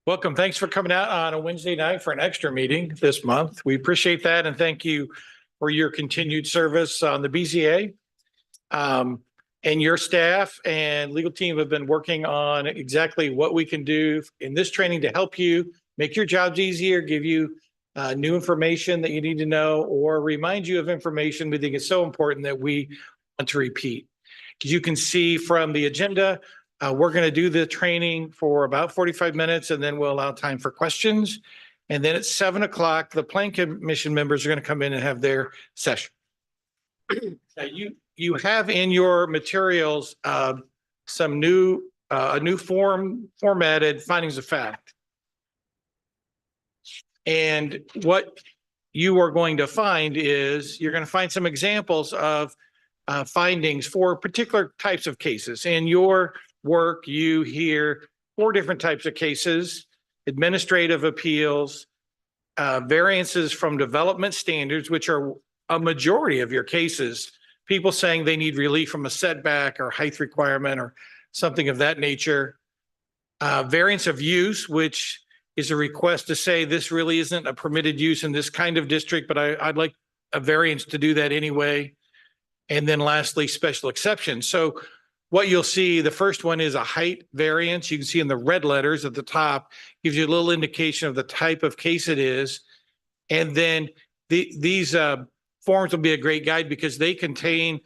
Welcome. Thanks for coming out on a Wednesday night for an extra meeting this month. We appreciate that and thank you for your continued service on the BZA. And your staff and legal team have been working on exactly what we can do in this training to help you make your jobs easier, give you new information that you need to know, or remind you of information we think is so important that we want to repeat. As you can see from the agenda, we're going to do the training for about 45 minutes, and then we'll allow time for questions. And then at 7 o'clock, the Plan Commission members are going to come in and have their session. Now, you have in your materials some new a new formatted findings of fact. And what you are going to find is you're going to find some examples of findings for particular types of cases. In your work, you hear 4 different types of cases: administrative appeals, variances from development standards, which are a majority of your cases, people saying they need relief from a setback or height requirement or something of that nature. Variance of use, which is a request to say this really isn't a permitted use in this kind of district, but I'd like a variance to do that anyway. And then lastly, special exceptions. So what you'll see, the first one is a height variance. You can see in the red letters at the top, gives you a little indication of the type of case it is. And then these forms will be a great guide because they contain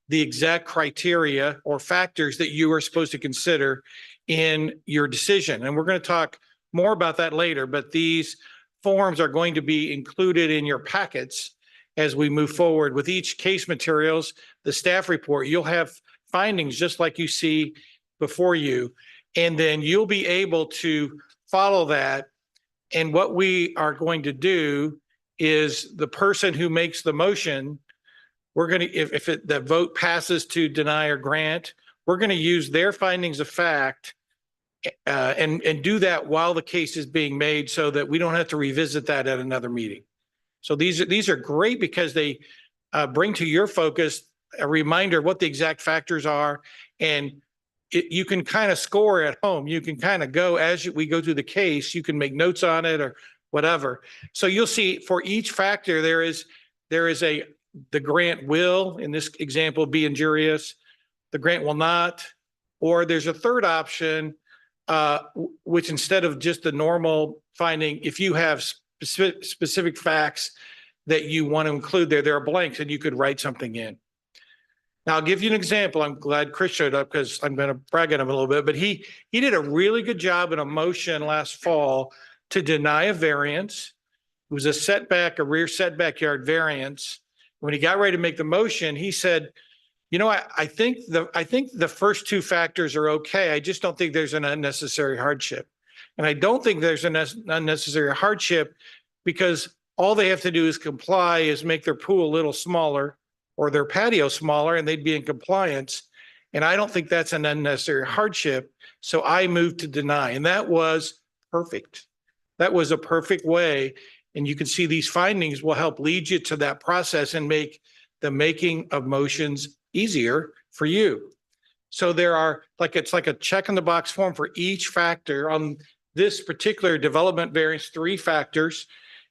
the exact criteria or factors that you are supposed to consider in your decision. And we're going to talk more about that later, but these forms are going to be included in your packets as we move forward. With each case materials, the staff report, you'll have findings just like you see before you, and then you'll be able to follow that. And what we are going to do is the person who makes the motion, we're going to, if the vote passes to deny or grant, we're going to use their findings of fact and do that while the case is being made so that we don't have to revisit that at another meeting. So these are great because they bring to your focus a reminder of what the exact factors are, and you can kind of score at home. You can kind of go as we go through the case, you can make notes on it or whatever. So you'll see for each factor, there is the grant will, in this example, be injurious, the grant will not, or there's a third option, which instead of just the normal finding, if you have specific facts that you want to include there are blanks and you could write something in. Now, I'll give you an example. I'm glad Chris showed up because I'm going to brag at him a little bit, but he did a really good job in a motion last fall to deny a variance. It was a setback, a rear setback yard variance. When he got ready to make the motion, he said, you know, I think the first 2 factors are okay. I just don't think there's an unnecessary hardship. And I don't think there's an unnecessary hardship because all they have to do is comply, is make their pool a little smaller or their patio smaller, and they'd be in compliance. And I don't think that's an unnecessary hardship. So I moved to deny. And that was perfect. That was a perfect way. And you can see these findings will help lead you to that process and make the making of motions easier for you. So there are it's like a check in the box form for each factor. On this particular development variance, 3 factors,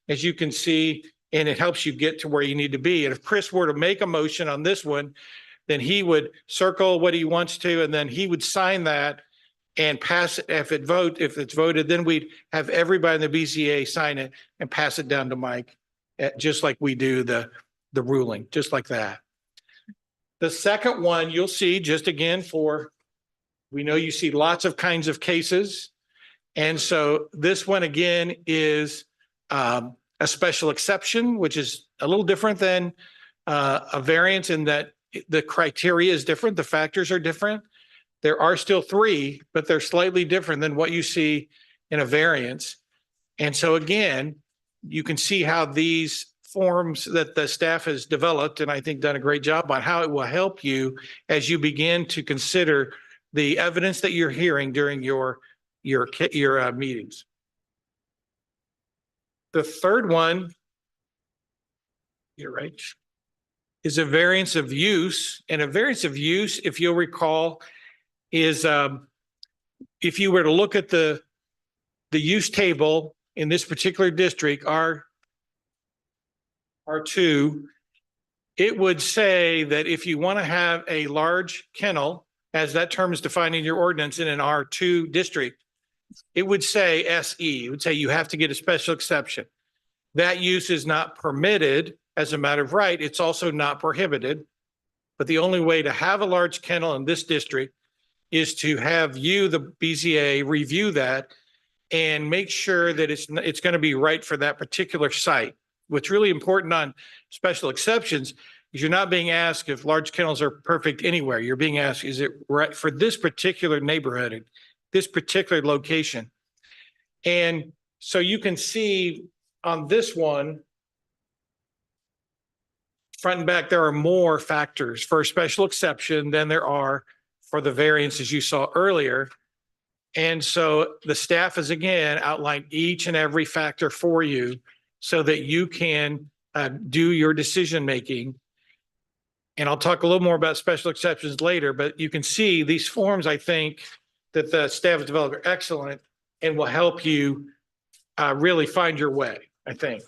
as you can see, and it helps you get to where you need to be. And if Chris were to make a motion on this one, then he would circle what he wants to, and then he would sign that and pass it. If it's voted, then we'd have everybody in the BZA sign it and pass it down to Mike, just like we do the ruling, just like that. The second one you'll see, just again we know you see lots of kinds of cases. And so this one again is a special exception, which is a little different than a variance in that the criteria is different. The factors are different. There are still 3, but they're slightly different than what you see in a variance. And so again, you can see how these forms that the staff has developed, and I think done a great job on, how it will help you as you begin to consider the evidence that you're hearing during your meetings. The third one, you're right, is a variance of use. And a variance of use, if you'll recall, is if you were to look at the the use table in this particular district, R2, it would say that if you want to have a large kennel, as that term is defined in your ordinance in an R2 district, it would say SE. It would say you have to get a special exception. That use is not permitted as a matter of right. It's also not prohibited. But the only way to have a large kennel in this district is to have you, the BZA, review that and make sure that it's going to be right for that particular site. What's really important on special exceptions is you're not being asked if large kennels are perfect anywhere. You're being asked, is it right for this particular neighborhood, this particular location? And so you can see on this one, front and back, there are more factors for a special exception than there are for the variances you saw earlier. And so the staff has again outlined each and every factor for you so that you can do your decision making. And I'll talk a little more about special exceptions later, but you can see these forms, I think, that the staff has developed are excellent and will help you really find your way, I think.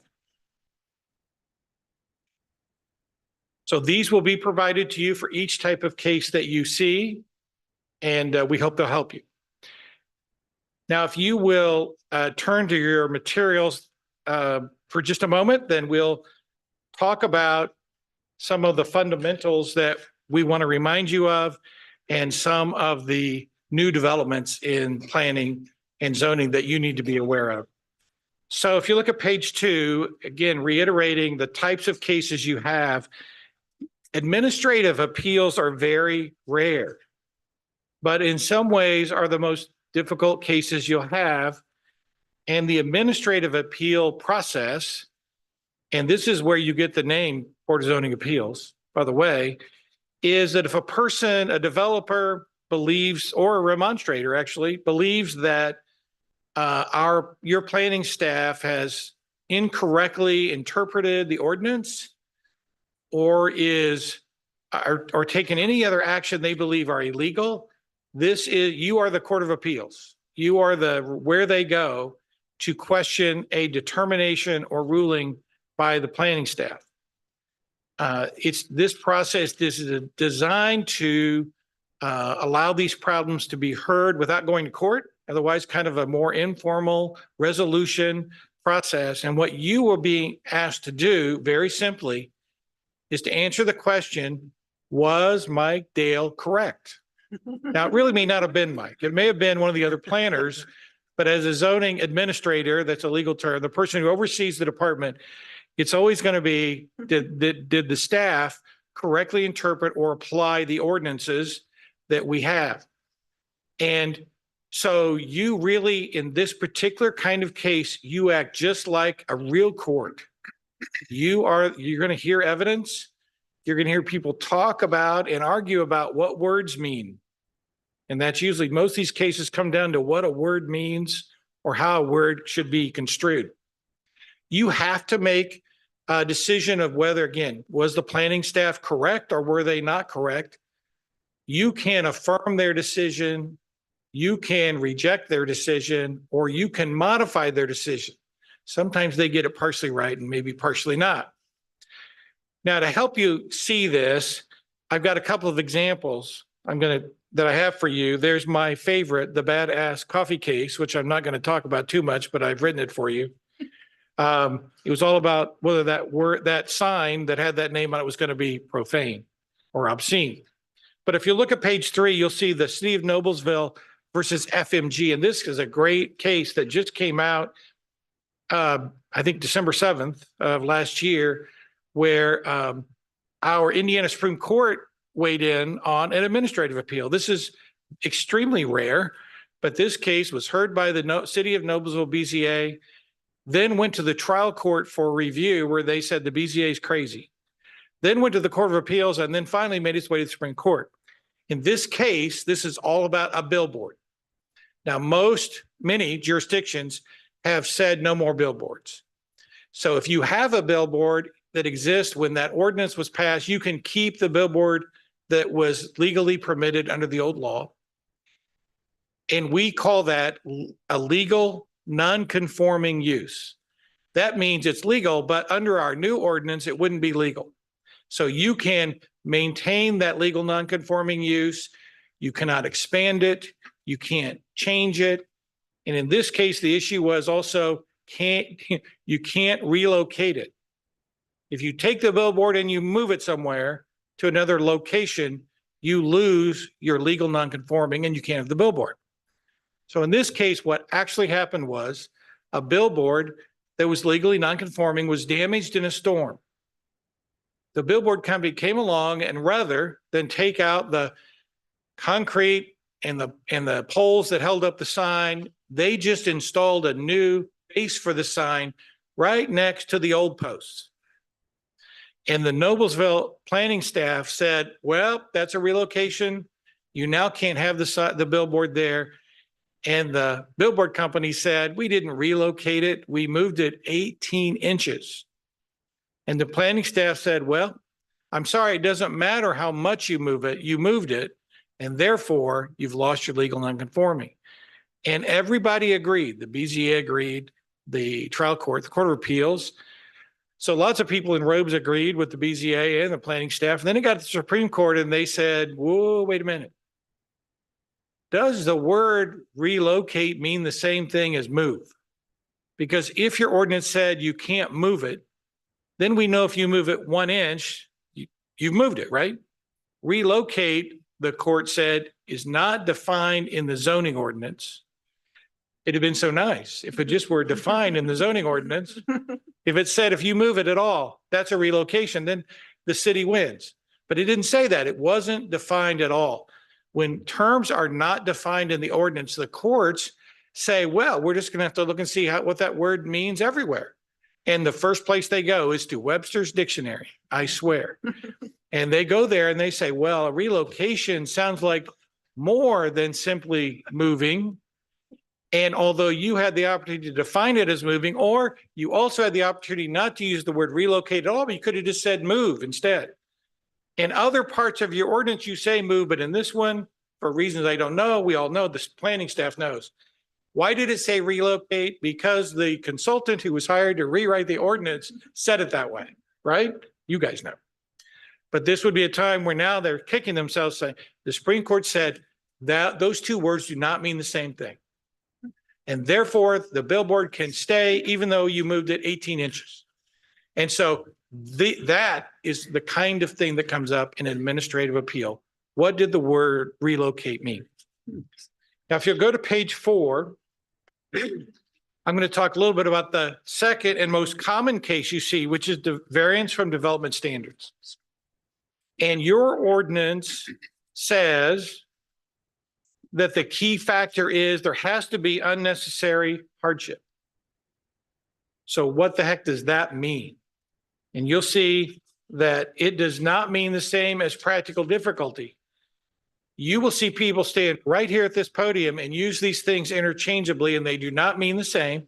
So these will be provided to you for each type of case that you see, and we hope they'll help you. Now, if you will turn to your materials for just a moment, then we'll talk about some of the fundamentals that we want to remind you of and some of the new developments in planning and zoning that you need to be aware of. So if you look at page 2, again, reiterating the types of cases you have, administrative appeals are very rare, but in some ways are the most difficult cases you'll have. And the administrative appeal process, and this is where you get the name Board of Zoning Appeals, by the way, is that if a person, a developer believes, or a remonstrator actually, believes that your planning staff has incorrectly interpreted the ordinance or taken any other action they believe are illegal, you are the Court of Appeals. You are where they go to question a determination or ruling by the planning staff. This process is designed to allow these problems to be heard without going to court, otherwise kind of a more informal resolution process. And what you will be asked to do, very simply, is to answer the question, was Mike Dale correct? Now, it really may not have been Mike. It may have been one of the other planners, but as a zoning administrator, that's a legal term, the person who oversees the department, it's always going to be, did the staff correctly interpret or apply the ordinances that we have? And so you really, in this particular kind of case, you act just like a real court. You're going to hear evidence. You're going to hear people talk about and argue about what words mean. And that's usually, most of these cases come down to what a word means or how a word should be construed. You have to make a decision of whether, again, was the planning staff correct or were they not correct? You can affirm their decision, you can reject their decision, or you can modify their decision. Sometimes they get it partially right and maybe partially not. Now, to help you see this, I've got a couple of examples that I have for you. There's my favorite, the badass coffee case, which I'm not going to talk about too much, but I've written it for you. It was all about whether that sign that had that name on it was going to be profane or obscene. But if you look at page 3, you'll see the City of Noblesville versus FMG. And this is a great case that just came out, I think December 7th of last year, where our Indiana Supreme Court weighed in on an administrative appeal. This is extremely rare, but this case was heard by the City of Noblesville BZA, then went to the trial court for review where they said the BZA is crazy, then went to the Court of Appeals, and then finally made its way to the Supreme Court. In this case, this is all about a billboard. Now, many jurisdictions have said no more billboards. So if you have a billboard that exists when that ordinance was passed, you can keep the billboard that was legally permitted under the old law. And we call that a legal non-conforming use. That means it's legal, but under our new ordinance, it wouldn't be legal. So you can maintain that legal non-conforming use. You cannot expand it. You can't change it. And in this case, the issue was also you can't relocate it. If you take the billboard and you move it somewhere to another location, you lose your legal non-conforming and you can't have the billboard. So in this case, what actually happened was a billboard that was legally non-conforming was damaged in a storm. The billboard company came along and rather than take out the concrete and the poles that held up the sign, they just installed a new base for the sign right next to the old posts. And the Noblesville planning staff said, well, that's a relocation. You now can't have the billboard there. And the billboard company said, we didn't relocate it. We moved it 18 inches. And the planning staff said, well, I'm sorry, it doesn't matter how much you move it. You moved it, and therefore you've lost your legal nonconforming. And everybody agreed. The BZA agreed, the trial court, the Court of Appeals. So lots of people in robes agreed with the BZA and the planning staff. And then it got to the Supreme Court and they said, whoa, wait a minute. Does the word relocate mean the same thing as move? Because if your ordinance said you can't move it, then we know if you move it 1 inch, you've moved it, right? Relocate, the court said, is not defined in the zoning ordinance. It'd have been so nice if it just were defined in the zoning ordinance. If it said if you move it at all, that's a relocation, then the city wins. But it didn't say that. It wasn't defined at all. When terms are not defined in the ordinance, the courts say, well, we're just going to have to look and see what that word means everywhere. And the first place they go is to Webster's Dictionary, I swear. And they go there and they say, well, a relocation sounds like more than simply moving. And although you had the opportunity to define it as moving, or you also had the opportunity not to use the word relocate at all, but you could have just said move instead. In other parts of your ordinance, you say move, but in this one, for reasons I don't know, we all know, the planning staff knows. Why did it say relocate? Because the consultant who was hired to rewrite the ordinance said it that way, right? You guys know. But this would be a time where now they're kicking themselves saying, the Supreme Court said that those two words do not mean the same thing. And therefore, the billboard can stay even though you moved it 18 inches. And so that is the kind of thing that comes up in administrative appeal. What did the word relocate mean? Now, if you'll go to page 4, I'm going to talk a little bit about the second and most common case you see, which is the variance from development standards. And your ordinance says that the key factor is there has to be unnecessary hardship. So what the heck does that mean? And you'll see that it does not mean the same as practical difficulty. You will see people stand right here at this podium and use these things interchangeably, and they do not mean the same.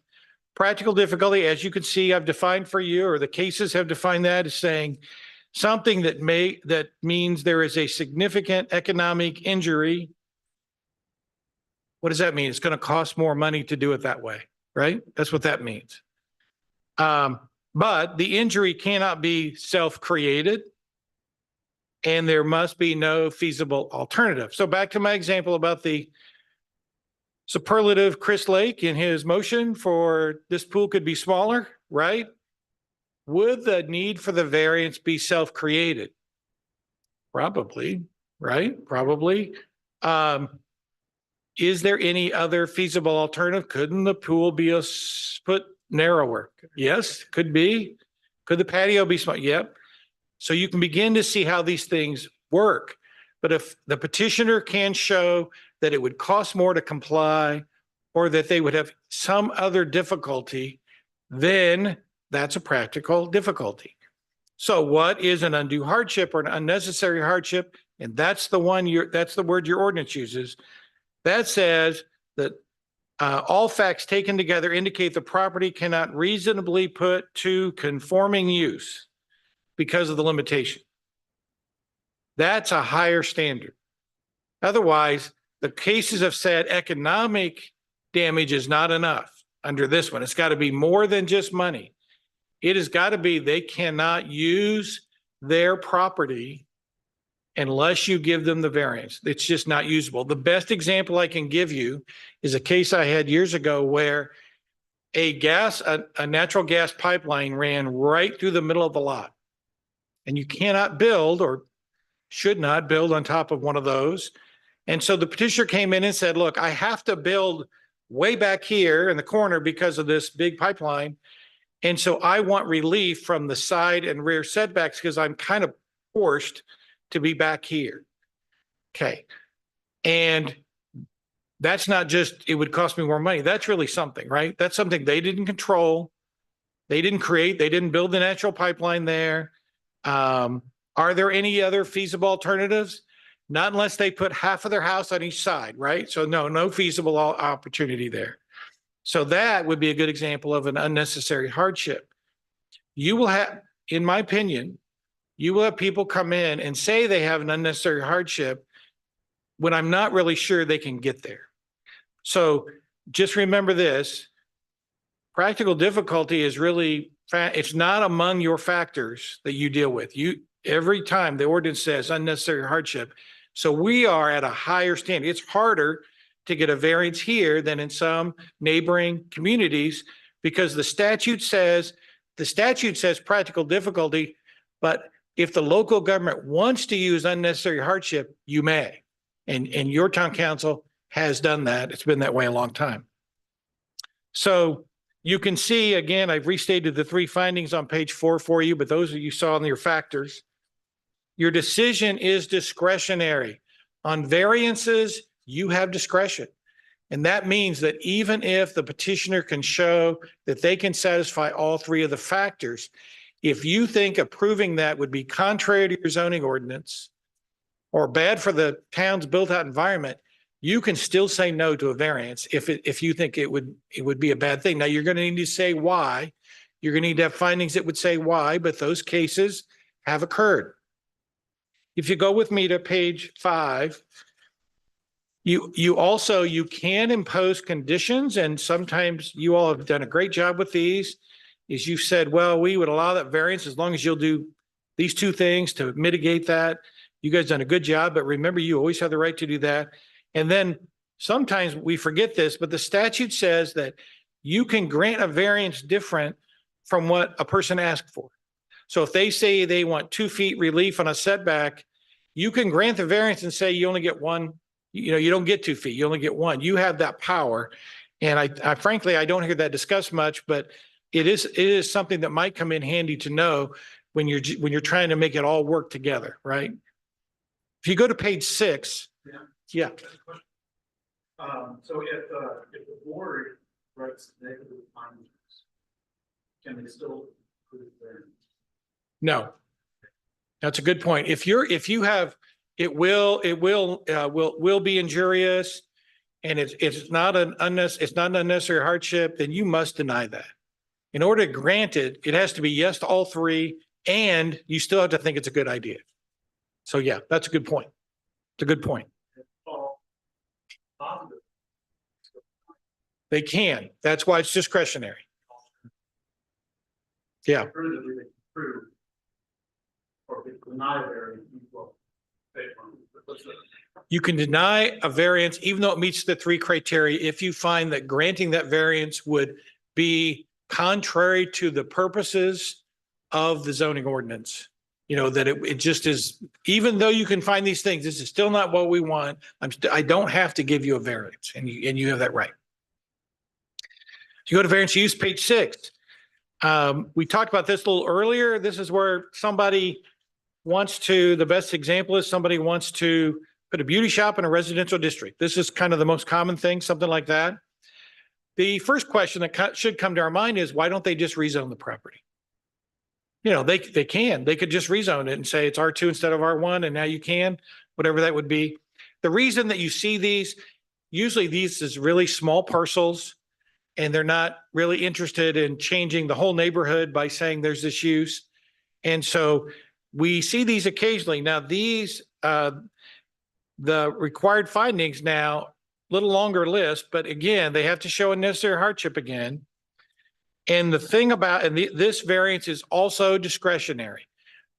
Practical difficulty, as you can see, I've defined for you, or the cases have defined that as saying something that means there is a significant economic injury. What does that mean? It's going to cost more money to do it that way, right? That's what that means. But the injury cannot be self-created, and there must be no feasible alternative. So back to my example about the superlative Chris Lake in his motion for this pool could be smaller, right? Would the need for the variance be self-created? Probably, right? Probably. Is there any other feasible alternative? Couldn't the pool be a foot narrower? Yes, could be. Could the patio be small? Yep. So you can begin to see how these things work. But if the petitioner can show that it would cost more to comply or that they would have some other difficulty, then that's a practical difficulty. So what is an undue hardship or an unnecessary hardship? And that's the word your ordinance uses. That says that all facts taken together indicate the property cannot reasonably put to conforming use because of the limitation. That's a higher standard. Otherwise, the cases have said economic damage is not enough. under this one. It's got to be more than just money. It has got to be they cannot use their property unless you give them the variance. It's just not usable. The best example I can give you is a case I had years ago where a natural gas pipeline ran right through the middle of the lot. And you cannot build or should not build on top of one of those. And so the petitioner came in and said, look, I have to build way back here in the corner because of this big pipeline. And so I want relief from the side and rear setbacks because I'm kind of forced to be back here. Okay. And that's not just, it would cost me more money. That's really something, right? That's something they didn't control. They didn't create, they didn't build the natural pipeline there. Are there any other feasible alternatives? Not unless they put half of their house on each side, right? So no feasible opportunity there. So that would be a good example of an unnecessary hardship. You will have, in my opinion, you will have people come in and say they have an unnecessary hardship when I'm not really sure they can get there. So just remember this, practical difficulty is really, it's not among your factors that you deal with. Every time the ordinance says unnecessary hardship. So we are at a higher standard. It's harder to get a variance here than in some neighboring communities because the statute says practical difficulty, but if the local government wants to use unnecessary hardship, you may. And your town council has done that. It's been that way a long time. So you can see, again, I've restated the 3 findings on page 4 for you, but those you saw in your factors. Your decision is discretionary. On variances, you have discretion. And that means that even if the petitioner can show that they can satisfy all 3 of the factors, if you think approving that would be contrary to your zoning ordinance or bad for the town's built-out environment, you can still say no to a variance if you think it would be a bad thing. Now, you're going to need to say why. You're going to need to have findings that would say why, but those cases have occurred. If you go with me to page 5, you can impose conditions, and sometimes you all have done a great job with these, is you said, well, we would allow that variance as long as you'll do these 2 things to mitigate that. You guys done a good job, but remember, you always have the right to do that. And then sometimes we forget this, but the statute says that you can grant a variance different from what a person asked for. So if they say they want 2 feet relief on a setback, you can grant the variance and say you only get 1, you don't get 2 feet, you only get 1. You have that power. And I frankly, I don't hear that discussed much, but it is something that might come in handy to know when you're trying to make it all work together, right? If you go to page 6, yeah. So if the board writes negative findings, can they still approve their? No, that's a good point. If you have, it will be injurious, and it's not an unnecessary hardship, then you must deny that. In order to grant it, it has to be yes to all 3, and you still have to think it's a good idea. So yeah, that's a good point. It's a good point. They can. That's why it's discretionary. Yeah. You can deny a variance even though it meets the 3 criteria if you find that granting that variance would be contrary to the purposes of the zoning ordinance. That it just is, even though you can find these things, this is still not what we want. I don't have to give you a variance, and you have that right. If you go to variance use, page 6, we talked about this a little earlier. This is where somebody wants to, the best example is somebody wants to put a beauty shop in a residential district. This is kind of the most common thing, something like that. The first question that should come to our mind is, why don't they just rezone the property? They could just rezone it and say it's R2 instead of R1, and now you can, whatever that would be. The reason that you see these, usually these is really small parcels, and they're not really interested in changing the whole neighborhood by saying there's this use. And so we see these occasionally. Now these, the required findings now little longer list, but again, they have to show a necessary hardship again. And the thing about, this variance is also discretionary.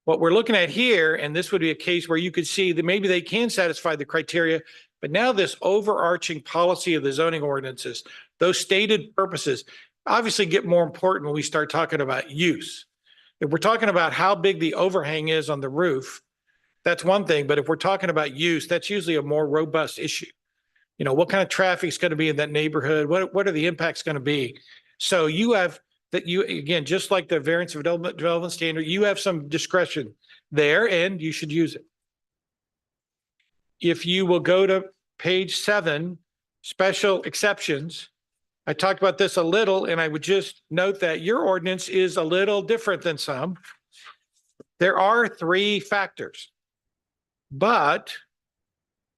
What we're looking at here, and this would be a case where you could see that maybe they can satisfy the criteria, but now this overarching policy of the zoning ordinances, those stated purposes, obviously get more important when we start talking about use. If we're talking about how big the overhang is on the roof, that's one thing. But if we're talking about use, that's usually a more robust issue. You know, what kind of traffic is going to be in that neighborhood? What are the impacts going to be? So you have that, you, again, just like the variance of development standard, you have some discretion there and you should use it. If you will go to page 7, special exceptions. I talked about this a little, and I would just note that your ordinance is a little different than some. There are 3 factors, but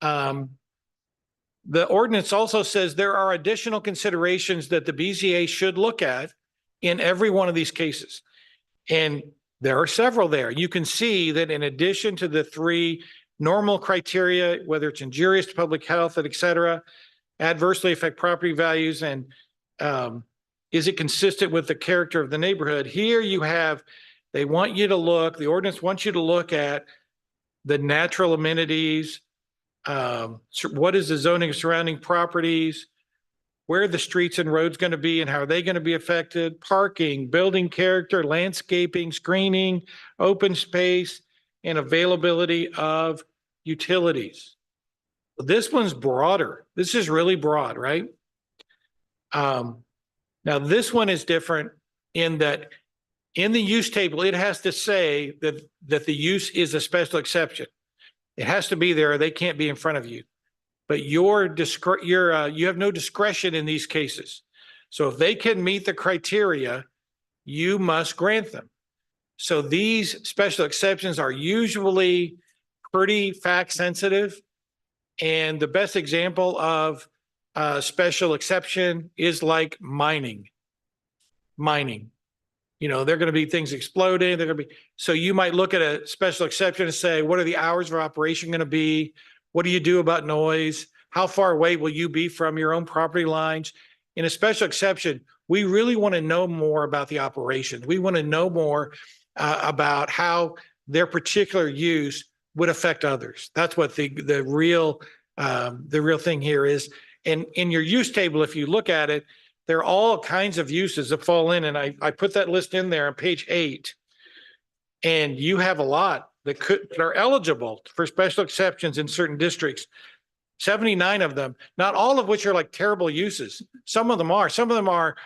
the ordinance also says there are additional considerations that the BZA should look at in every one of these cases. And there are several there. You can see that in addition to the 3 normal criteria, whether it's injurious to public health, et cetera, adversely affect property values, and is it consistent with the character of the neighborhood? Here you have, they want you to look, the ordinance wants you to look at the natural amenities, what is the zoning of surrounding properties, where are the streets and roads going to be and how are they going to be affected, parking, building character, landscaping, screening, open space, and availability of utilities. This one's broader. This is really broad, right? Now this one is different in that in the use table, it has to say that the use is a special exception. It has to be there, or they can't be in front of you. But you have no discretion in these cases. So if they can meet the criteria, you must grant them. So these special exceptions are usually pretty fact sensitive. And the best example of a special exception is like mining. You know, there are going to be things exploding. They're going to be, so you might look at a special exception and say, what are the hours of operation going to be? What do you do about noise? How far away will you be from your own property lines? In a special exception, we really want to know more about the operation. We want to know more about how their particular use would affect others. That's what the real thing here is. And in your use table, if you look at it, there are all kinds of uses that fall in. And I put that list in there on page 8. And you have a lot that are eligible for special exceptions in certain districts. 79 of them, not all of which are like terrible uses. Some of them are,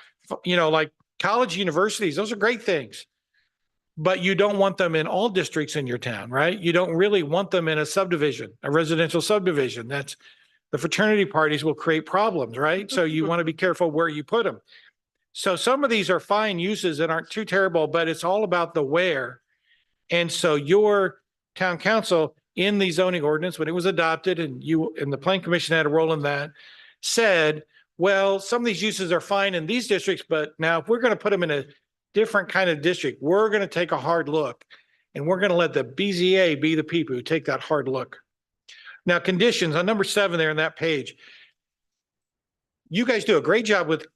you know, like college universities. Those are great things. But you don't want them in all districts in your town, right? You don't really want them in a subdivision, a residential subdivision. That's, the fraternity parties will create problems, right? So you want to be careful where you put them. So some of these are fine uses that aren't too terrible, but it's all about the where. And so your town council in the zoning ordinance, when it was adopted and you and the planning commission had a role in that, said, well, some of these uses are fine in these districts, but now if we're going to put them in a different kind of district, we're going to take a hard look and we're going to let the BZA be the people who take that hard look. Now, conditions on number 7 there on that page. You guys do a great job with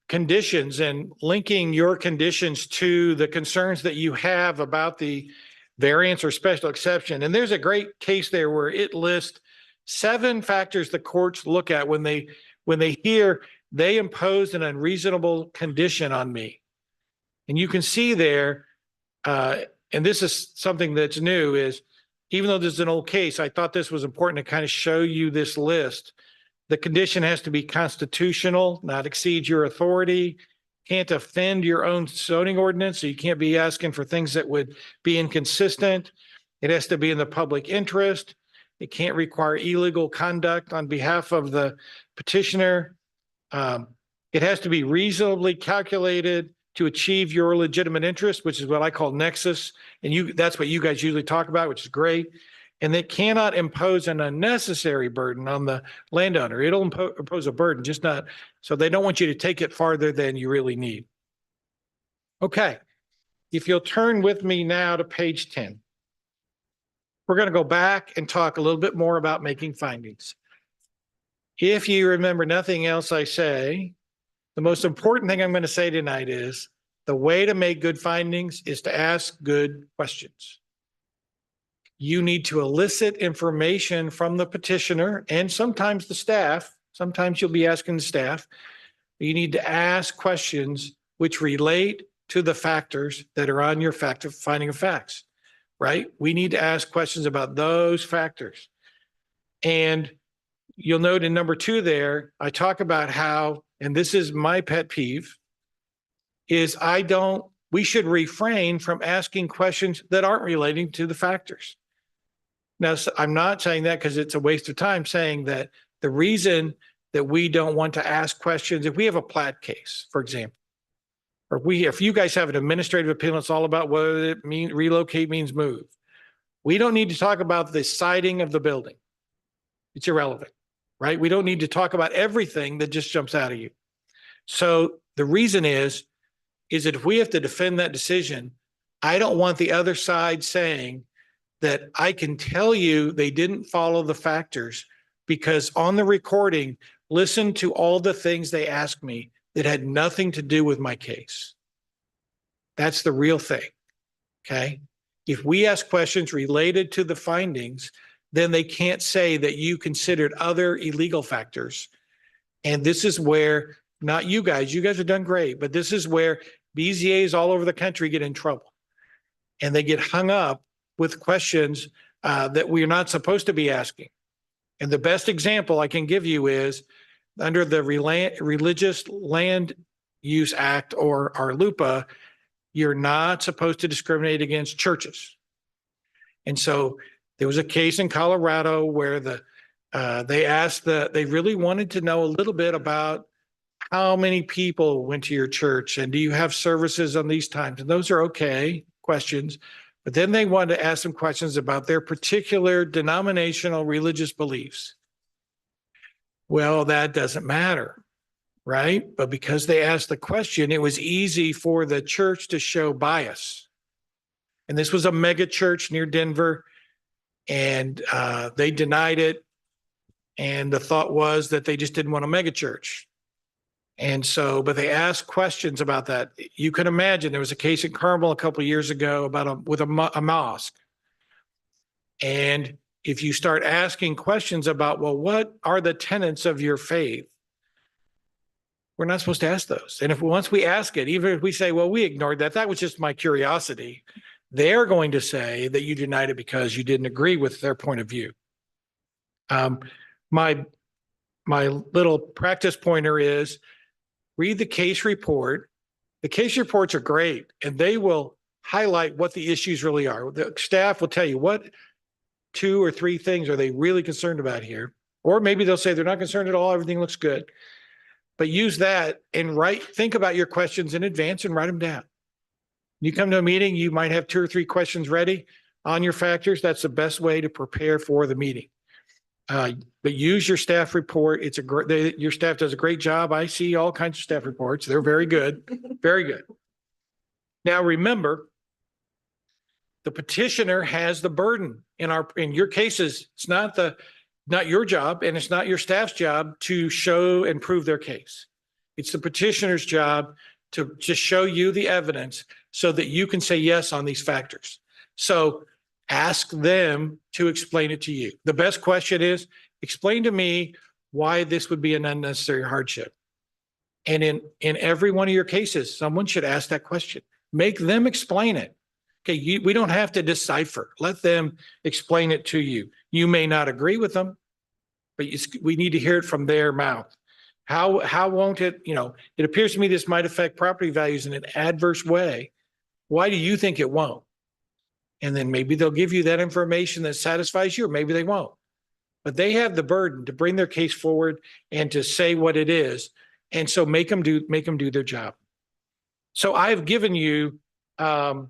conditions and linking your conditions to the concerns that you have about the variance or special exception. And there's a great case there where it lists 7 factors the courts look at when they hear they imposed an unreasonable condition on me. And you can see there, and this is something that's new, is even though this is an old case, I thought this was important to kind of show you this list. The condition has to be constitutional, not exceed your authority, can't offend your own zoning ordinance. So you can't be asking for things that would be inconsistent. It has to be in the public interest. It can't require illegal conduct on behalf of the petitioner. It has to be reasonably calculated to achieve your legitimate interest, which is what I call nexus. And that's what you guys usually talk about, which is great. And they cannot impose an unnecessary burden on the landowner. It'll impose a burden, just not, so they don't want you to take it farther than you really need. Okay, if you'll turn with me now to page 10. We're going to go back and talk a little bit more about making findings. If you remember nothing else I say, the most important thing I'm going to say tonight is the way to make good findings is to ask good questions. You need to elicit information from the petitioner and sometimes the staff. Sometimes you'll be asking the staff. You need to ask questions which relate to the factors that are on your fact of finding of facts, right? We need to ask questions about those factors. And you'll note in number 2 there, I talk about how, and this is my pet peeve, is we should refrain from asking questions that aren't relating to the factors. Now, I'm not saying that because it's a waste of time, saying that the reason that we don't want to ask questions, if we have a plat case, for example, or if you guys have an administrative appeal, it's all about whether it means relocate means move. We don't need to talk about the siding of the building. It's irrelevant, right? We don't need to talk about everything that just jumps out at you. So the reason is that if we have to defend that decision, I don't want the other side saying that I can tell you they didn't follow the factors because on the recording, listen to all the things they asked me that had nothing to do with my case. That's the real thing, okay? If we ask questions related to the findings, then they can't say that you considered other illegal factors. And this is where, not you guys have done great, but this is where BZAs all over the country get in trouble. And they get hung up with questions that we're not supposed to be asking. And the best example I can give you is under the Religious Land Use Act or RLUPA, you're not supposed to discriminate against churches. And so there was a case in Colorado where they really wanted to know a little bit about how many people went to your church and do you have services on these times? And those are okay questions. But then they wanted to ask some questions about their particular denominational religious beliefs. Well, that doesn't matter, right? But because they asked the question, it was easy for the church to show bias. And this was a mega church near Denver, and they denied it. And the thought was that they just didn't want a mega church. And so, but they asked questions about that. You can imagine there was a case in Carmel a couple of years ago with a mosque. And if you start asking questions about, well, what are the tenets of your faith? We're not supposed to ask those. And once we ask it, even if we say, well, we ignored that was just my curiosity, they're going to say that you denied it because you didn't agree with their point of view. My little practice pointer is read the case report. The case reports are great, and they will highlight what the issues really are. The staff will tell you what 2 or 3 things are they really concerned about here. Or maybe they'll say they're not concerned at all, everything looks good. But use that and think about your questions in advance and write them down. You come to a meeting, you might have 2 or 3 questions ready on your factors. That's the best way to prepare for the meeting. But use your staff report. Your staff does a great job. I see all kinds of staff reports. They're very good, very good. Now remember, the petitioner has the burden in your cases. It's not your job, and it's not your staff's job to show and prove their case. It's the petitioner's job to just show you the evidence so that you can say yes on these factors. So ask them to explain it to you. The best question is, explain to me why this would be an unnecessary hardship. And in every one of your cases, someone should ask that question. Make them explain it. Okay, we don't have to decipher. Let them explain it to you. You may not agree with them, but we need to hear it from their mouth. How won't it, it appears to me this might affect property values in an adverse way. Why do you think it won't? And then maybe they'll give you that information that satisfies you, or maybe they won't. But they have the burden to bring their case forward and to say what it is. And so make them do their job. So I've given you on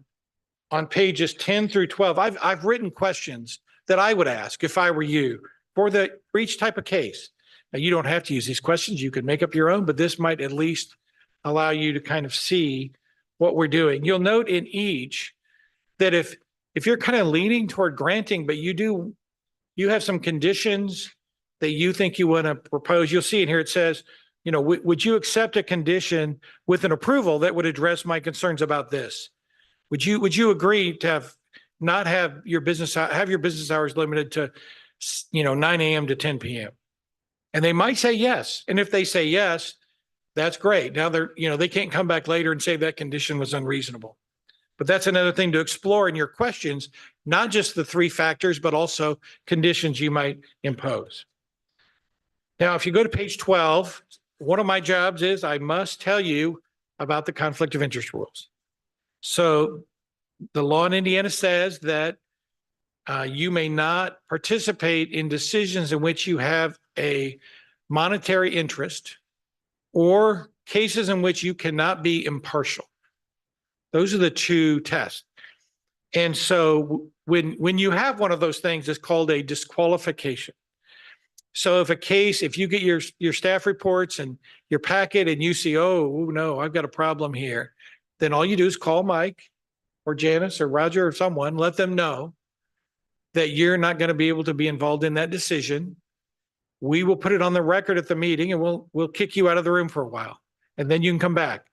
pages 10 through 12, I've written questions that I would ask if I were you for each type of case. Now, you don't have to use these questions. You could make up your own, but this might at least allow you to kind of see what we're doing. You'll note in each that if you're kind of leaning toward granting, but you have some conditions that you think you want to propose. You'll see in here, it says, would you accept a condition with an approval that would address my concerns about this? Would you agree to not have your business hours limited to, 9 a.m. to 10 p.m.? And they might say yes. And if they say yes, that's great. Now they can't come back later and say that condition was unreasonable. But that's another thing to explore in your questions, not just the 3 factors, but also conditions you might impose. Now, if you go to page 12, one of my jobs is I must tell you about the conflict of interest rules. So the law in Indiana says that you may not participate in decisions in which you have a monetary interest or cases in which you cannot be impartial. Those are the 2 tests. And so when you have one of those things, it's called a disqualification. So if you get your staff reports and your packet and you see, oh no, I've got a problem here, then all you do is call Mike or Janice or Roger or someone, let them know that you're not going to be able to be involved in that decision. We will put it on the record at the meeting and we'll kick you out of the room for a while and then you can come back.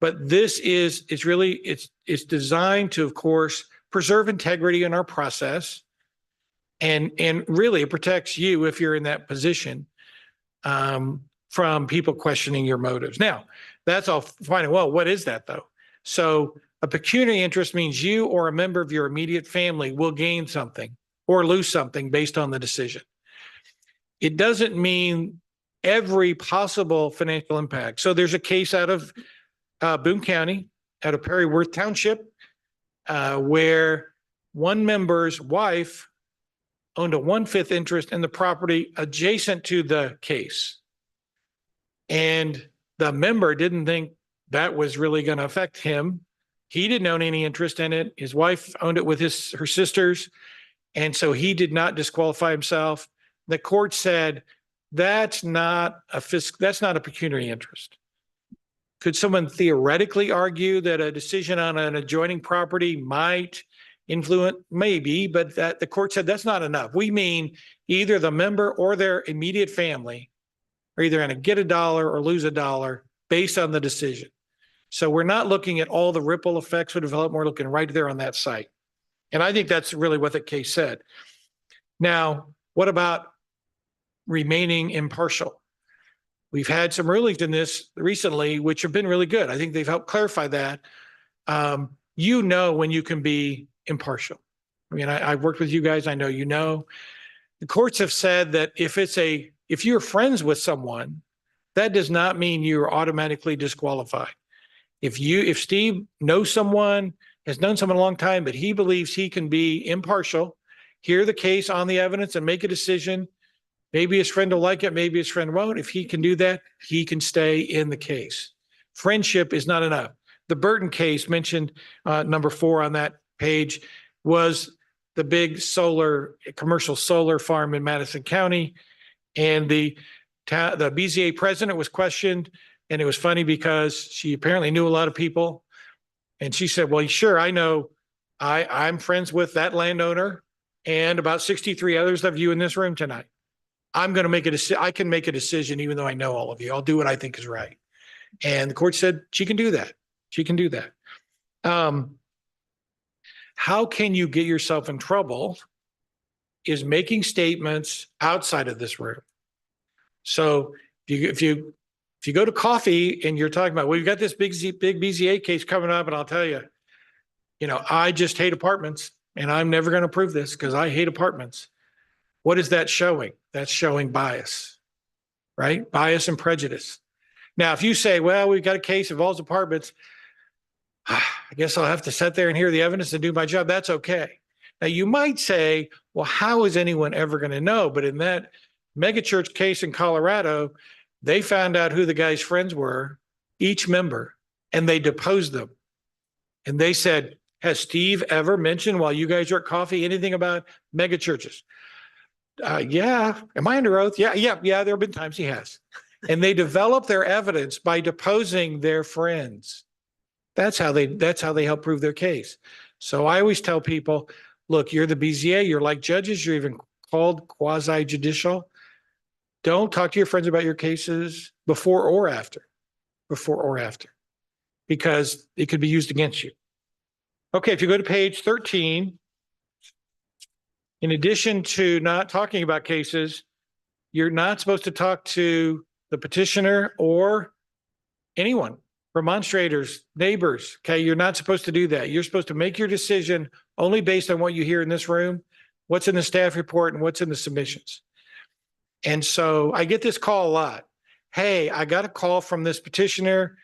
But this is, it's designed to, of course, preserve integrity in our process. And really it protects you if you're in that position from people questioning your motives. Now, that's all fine and well. What is that though? So a pecuniary interest means you or a member of your immediate family will gain something or lose something based on the decision. It doesn't mean every possible financial impact. So there's a case out of Boone County, out of Perry Worth Township, where one member's wife owned a 1/5 interest in the property adjacent to the case. And the member didn't think that was really going to affect him. He didn't own any interest in it. His wife owned it with her sisters. And so he did not disqualify himself. The court said, that's not a pecuniary interest. Could someone theoretically argue that a decision on an adjoining property might influence? Maybe, but the court said that's not enough. We mean either the member or their immediate family are either going to get $1 or lose $1 based on the decision. So we're not looking at all the ripple effects of development. We're looking right there on that site. And I think that's really what the case said. Now, what about remaining impartial? We've had some rulings in this recently, which have been really good. I think they've helped clarify that. When you can be impartial. I mean, I've worked with you guys. I know the courts have said that if you're friends with someone, that does not mean you're automatically disqualified. If Steve knows someone, has known someone a long time, but he believes he can be impartial, hear the case on the evidence and make a decision. Maybe his friend will like it, maybe his friend won't. If he can do that, he can stay in the case. Friendship is not enough. The Burton case mentioned, number 4 on that page, was the big commercial solar farm in Madison County. And the BZA president was questioned. And it was funny because she apparently knew a lot of people. And she said, well, sure, I know I'm friends with that landowner and about 63 others of you in this room tonight. I'm going to make a decision. I can make a decision even though I know all of you. I'll do what I think is right. And the court said she can do that. She can do that. How can you get yourself in trouble is making statements outside of this room. So if you go to coffee and you're talking about, well, we've got this big BZA case coming up, and I'll tell you, I just hate apartments and I'm never going to prove this because I hate apartments. What is that showing? That's showing bias, right? Bias and prejudice. Now, if you say, well, we've got a case that involves apartments, I guess I'll have to sit there and hear the evidence and do my job. That's okay. Now, you might say, well, how is anyone ever going to know? But in that megachurch case in Colorado, they found out who the guy's friends were, each member, and they deposed them. And they said, has Steve ever mentioned while you guys are at coffee anything about megachurches? Yeah. Am I under oath? Yeah. There have been times he has. And they developed their evidence by deposing their friends. That's how they help prove their case. So I always tell people, look, you're the BZA, you're like judges, you're even called quasi-judicial. Don't talk to your friends about your cases before or after, because it could be used against you. Okay, if you go to page 13, in addition to not talking about cases, you're not supposed to talk to the petitioner or anyone, remonstrators, neighbors. Okay, you're not supposed to do that. You're supposed to make your decision only based on what you hear in this room, what's in the staff report, and what's in the submissions. And so I get this call a lot. Hey, I got a call from this petitioner.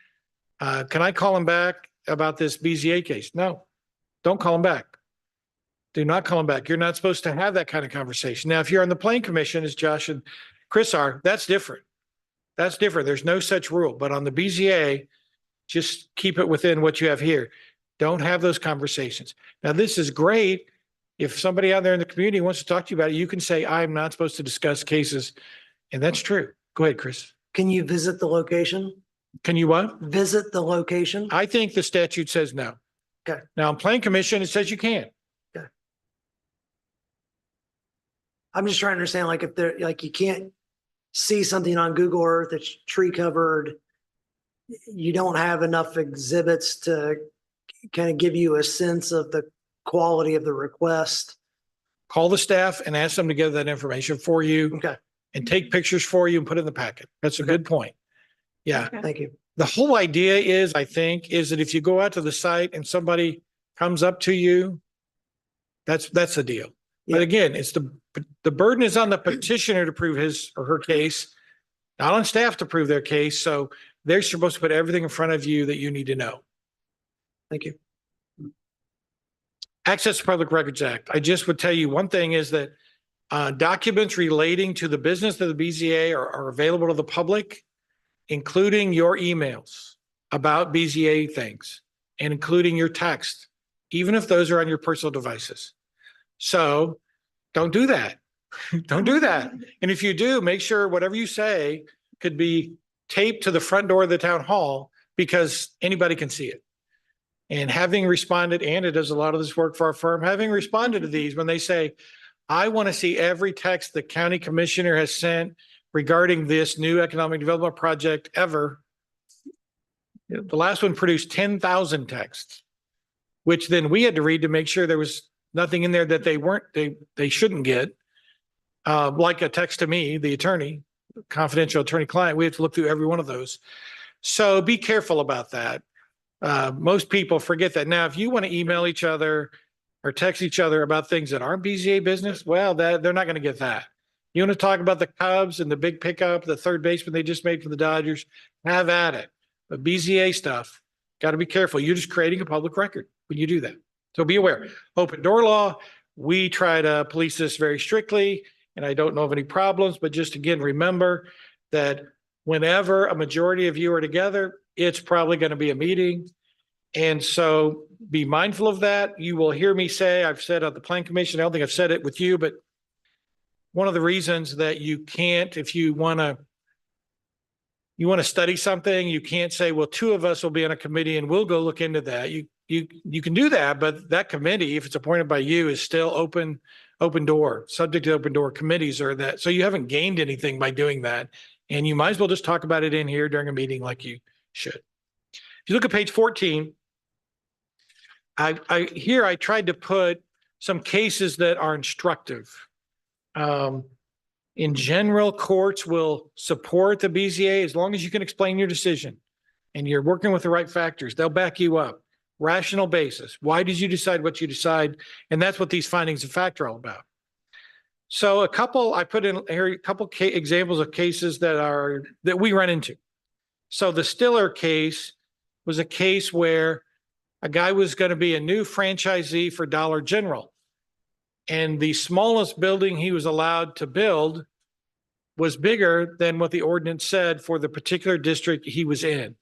Can I call him back about this BZA case? No, don't call him back. Do not call him back. You're not supposed to have that kind of conversation. Now, if you're on the Planning Commission, as Josh and Chris are, that's different. That's different. There's no such rule. But on the BZA, just keep it within what you have here. Don't have those conversations. Now, this is great. If somebody out there in the community wants to talk to you about it, you can say, I'm not supposed to discuss cases. And that's true. Go ahead, Chris. Can you visit the location? Can you what? Visit the location? I think the statute says no. Okay. Now, in Planning Commission, it says you can. I'm just trying to understand, like, if they're, like, you can't see something on Google Earth that's tree covered, you don't have enough exhibits to kind of give you a sense of the quality of the request. Call the staff and ask them to gather that information for you Okay, and take pictures for you and put it in the packet. That's a Okay. good point. Yeah. thank you. The whole idea is, I think, is that if you go out to the site and somebody comes up to you, that's the deal. But Yeah. again, it's the burden is on the petitioner to prove his or her case, not on staff to prove their case. So they're supposed to put everything in front of you that you need to know. Thank you. Access to Public Records Act. I just would tell you one thing is that documents relating to the business of the BZA are available to the public, including your emails about BZA things and including your text, even if those are on your personal devices. So don't do that. Don't do that. And if you do, make sure whatever you say could be taped to the front door of the town hall, because anybody can see it. And having responded, Anna does a lot of this work for our firm, having responded to these, when they say, I want to see every text the county commissioner has sent regarding this new economic development project ever. The last one produced 10,000 texts, which then we had to read to make sure there was nothing in there that they shouldn't get. Like a text to me, the attorney, confidential attorney client, we have to look through every one of those. So be careful about that. Most people forget that. Now, if you want to email each other or text each other about things that aren't BZA business, well, they're not going to get that. You want to talk about the Cubs and the big pickup, the third baseman they just made for the Dodgers, have at it. But BZA stuff, got to be careful. You're just creating a public record when you do that. So be aware. Open door law, we try to police this very strictly, and I don't know of any problems, but just again, remember that whenever a majority of you are together, it's probably going to be a meeting. And so be mindful of that. You will hear me say, I've said at the Plan Commission, I don't think I've said it with you, but one of the reasons that you can't, if you want to study something, you can't say, well, two of us will be on a committee and we'll go look into that. You can do that, but that committee, if it's appointed by you, is still open door, subject to open door committees or that. So you haven't gained anything by doing that. And you might as well just talk about it in here during a meeting like you should. If you look at page 14, I tried to put some cases that are instructive. In general, courts will support the BZA as long as you can explain your decision and you're working with the right factors. They'll back you up. Rational basis. Why did you decide what you decide? And that's what these findings of fact are all about. So I put in here a couple examples of cases that we run into. So the Stiller case was a case where a guy was going to be a new franchisee for Dollar General. And the smallest building he was allowed to build was bigger than what the ordinance said for the particular district he was in.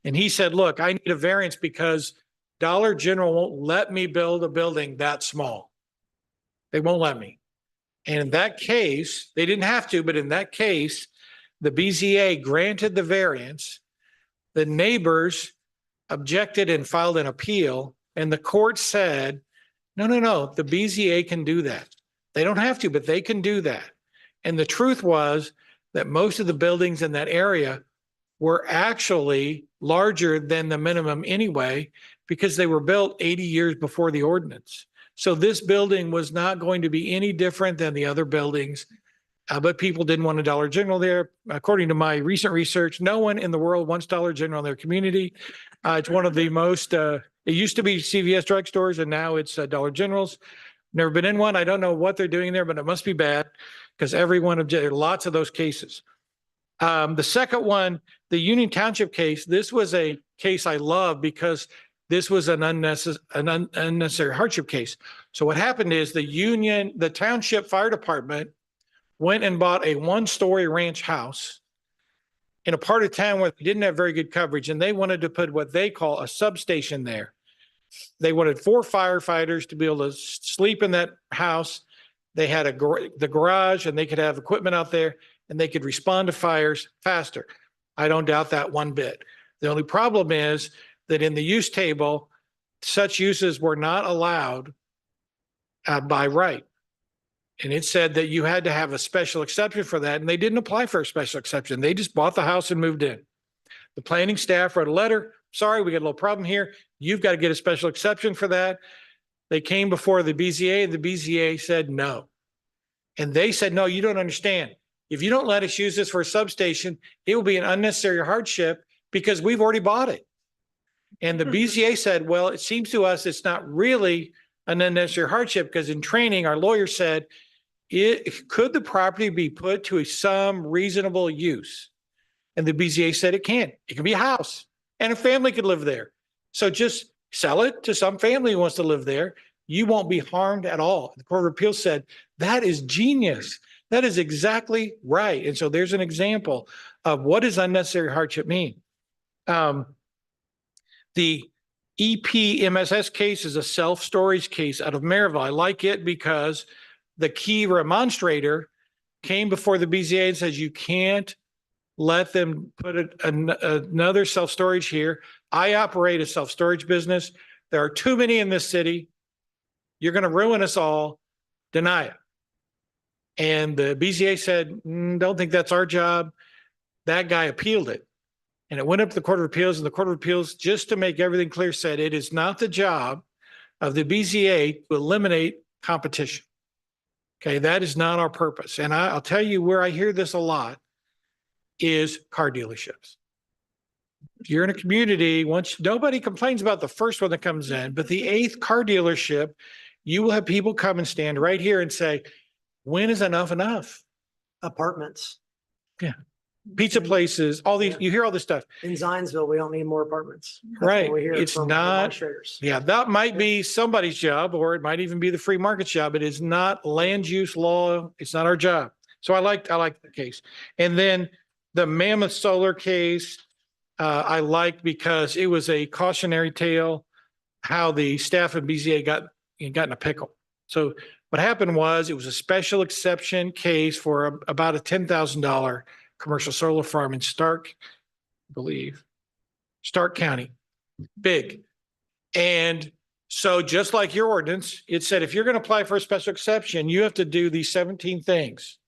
And he said, look, I need a variance because Dollar General won't let me build a building that small. They won't let me. And in that case, they didn't have to, but in that case, the BZA granted the variance. The neighbors objected and filed an appeal, and the court said, no, the BZA can do that. They don't have to, but they can do that. And the truth was that most of the buildings in that area were actually larger than the minimum anyway, because they were built 80 years before the ordinance. So this building was not going to be any different than the other buildings. But people didn't want a Dollar General there. According to my recent research, no one in the world wants Dollar General in their community. It's one of the most, it used to be CVS drugstores and now it's Dollar Generals. Never been in one. I don't know what they're doing there, but it must be bad because everyone objected. Lots of those cases. The second one, the Union Township case, this was a case I love because this was an unnecessary hardship case. So what happened is the township fire department went and bought a one-story ranch house in a part of town where they didn't have very good coverage, and they wanted to put what they call a substation there. They wanted 4 firefighters to be able to sleep in that house. They had the garage, and they could have equipment out there, and they could respond to fires faster. I don't doubt that one bit. The only problem is that in the use table, such uses were not allowed by right. And it said that you had to have a special exception for that. And they didn't apply for a special exception. They just bought the house and moved in. The planning staff wrote a letter. Sorry, we got a little problem here. You've got to get a special exception for that. They came before the BZA and the BZA said no. And they said, no, you don't understand. If you don't let us use this for a substation, it will be an unnecessary hardship because we've already bought it. And the BZA said, well, it seems to us it's not really an unnecessary hardship because in training, our lawyer said, could the property be put to some reasonable use? And the BZA said it can. It can be a house and a family could live there. So just sell it to some family who wants to live there. You won't be harmed at all. The Court of Appeals said, that is genius. That is exactly right. And so there's an example of what does unnecessary hardship mean. The EPMSS case is a self-storage case out of Maryville. I like it because the key remonstrator came before the BZA and says, you can't let them put another self-storage here. I operate a self-storage business. There are too many in this city. You're going to ruin us all. Deny it. And the BZA said, don't think that's our job. That guy appealed it. And it went up to the Court of Appeals, and the Court of Appeals, just to make everything clear, said it is not the job of the BZA to eliminate competition. Okay, that is not our purpose. And I'll tell you where I hear this a lot is car dealerships. If you're in a community, nobody complains about the first one that comes in, but the 8th car dealership, you will have people come and stand right here and say, when is enough enough? Apartments. Yeah. Pizza places, all these, you hear all this stuff. In Zionsville, we don't need more apartments. That's Right. what we hear It's from not, demonstrators. yeah, that might be somebody's job, or it might even be the free market's job. It is not land use law. It's not our job. So I like the case. And then the Mammoth Solar case, I liked because it was a cautionary tale how the staff of BZA got in a pickle. So what happened was it was a special exception case for about a $10,000 commercial solar farm in Stark, I believe, Stark County, big. And so just like your ordinance, it said, if you're going to apply for a special exception, you have to do these 17 things.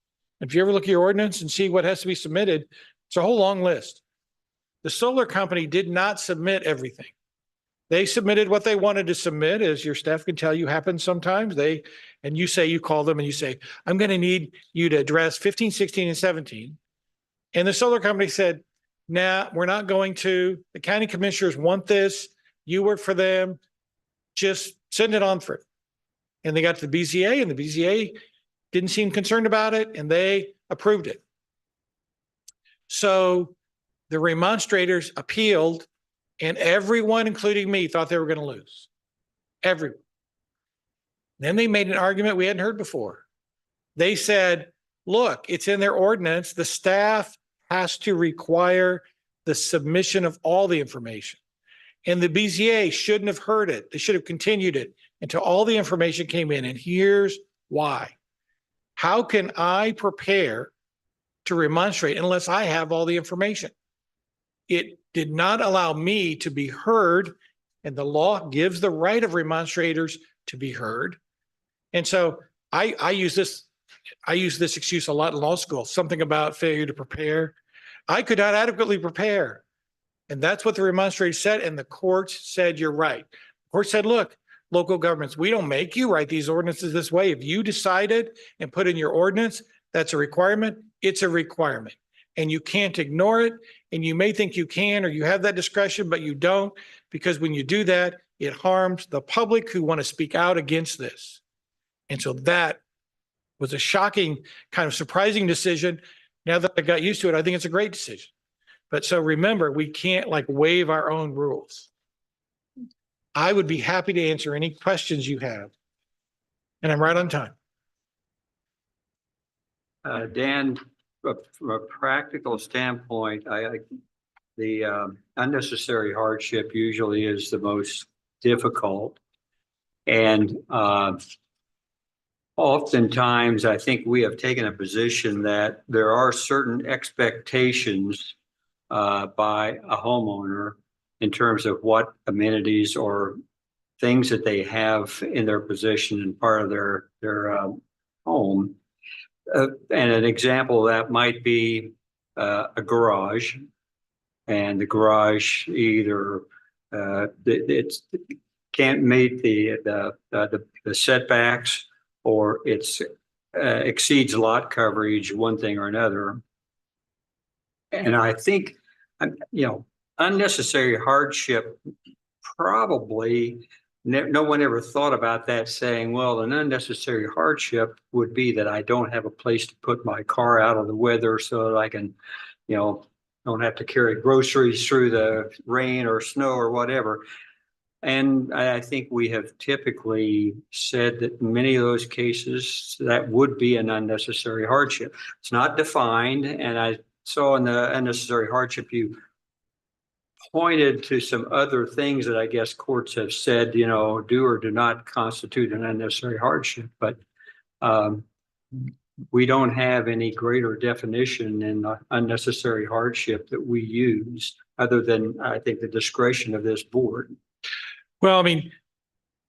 If you ever look at your ordinance and see what has to be submitted, it's a whole long list. The solar company did not submit everything. They submitted what they wanted to submit, as your staff can tell you happens sometimes. And you say, you call them and you say, I'm going to need you to address 15, 16, and 17. And the solar company said, nah, we're not going to. The county commissioners want this. You work for them. Just send it on through. And they got to the BZA, and the BZA didn't seem concerned about it, and they approved it. So the remonstrators appealed, and everyone, including me, thought they were going to lose. Everyone. Then they made an argument we hadn't heard before. They said, look, it's in their ordinance. The staff has to require the submission of all the information. And the BZA shouldn't have heard it. They should have continued it until all the information came in. And here's why. How can I prepare to remonstrate unless I have all the information? It did not allow me to be heard, and the law gives the right of remonstrators to be heard. And so I use this I use this excuse a lot in law school, something about failure to prepare. I could not adequately prepare. And that's what the remonstrator said. And the court said, you're right. The court said, look, local governments, we don't make you write these ordinances this way. If you decided and put in your ordinance, that's a requirement. It's a requirement. And you can't ignore it. And you may think you can, or you have that discretion, but you don't, because when you do that, it harms the public who want to speak out against this. And so that was a shocking, kind of surprising decision. Now that I got used to it, I think it's a great decision. But so remember, we can't like waive our own rules. I would be happy to answer any questions you have. And I'm right on time. Dan, from a practical standpoint, the unnecessary hardship usually is the most difficult. And oftentimes, I think we have taken a position that there are certain expectations by a homeowner in terms of what amenities or things that they have in their possession and part of their home. And an example of that might be a garage, and the garage either it can't meet the setbacks, or it's exceeds lot coverage, one thing or another. And I think, unnecessary hardship, probably no one ever thought about that, saying, well, an unnecessary hardship would be that I don't have a place to put my car out of the weather so that I can, don't have to carry groceries through the rain or snow or whatever. And I think we have typically said that in many of those cases, that would be an unnecessary hardship. It's not defined. And I saw in the unnecessary hardship, you pointed to some other things that I guess courts have said, do or do not constitute an unnecessary hardship. But we don't have any greater definition in unnecessary hardship that we use, other than, I think, the discretion of this board. Well, I mean,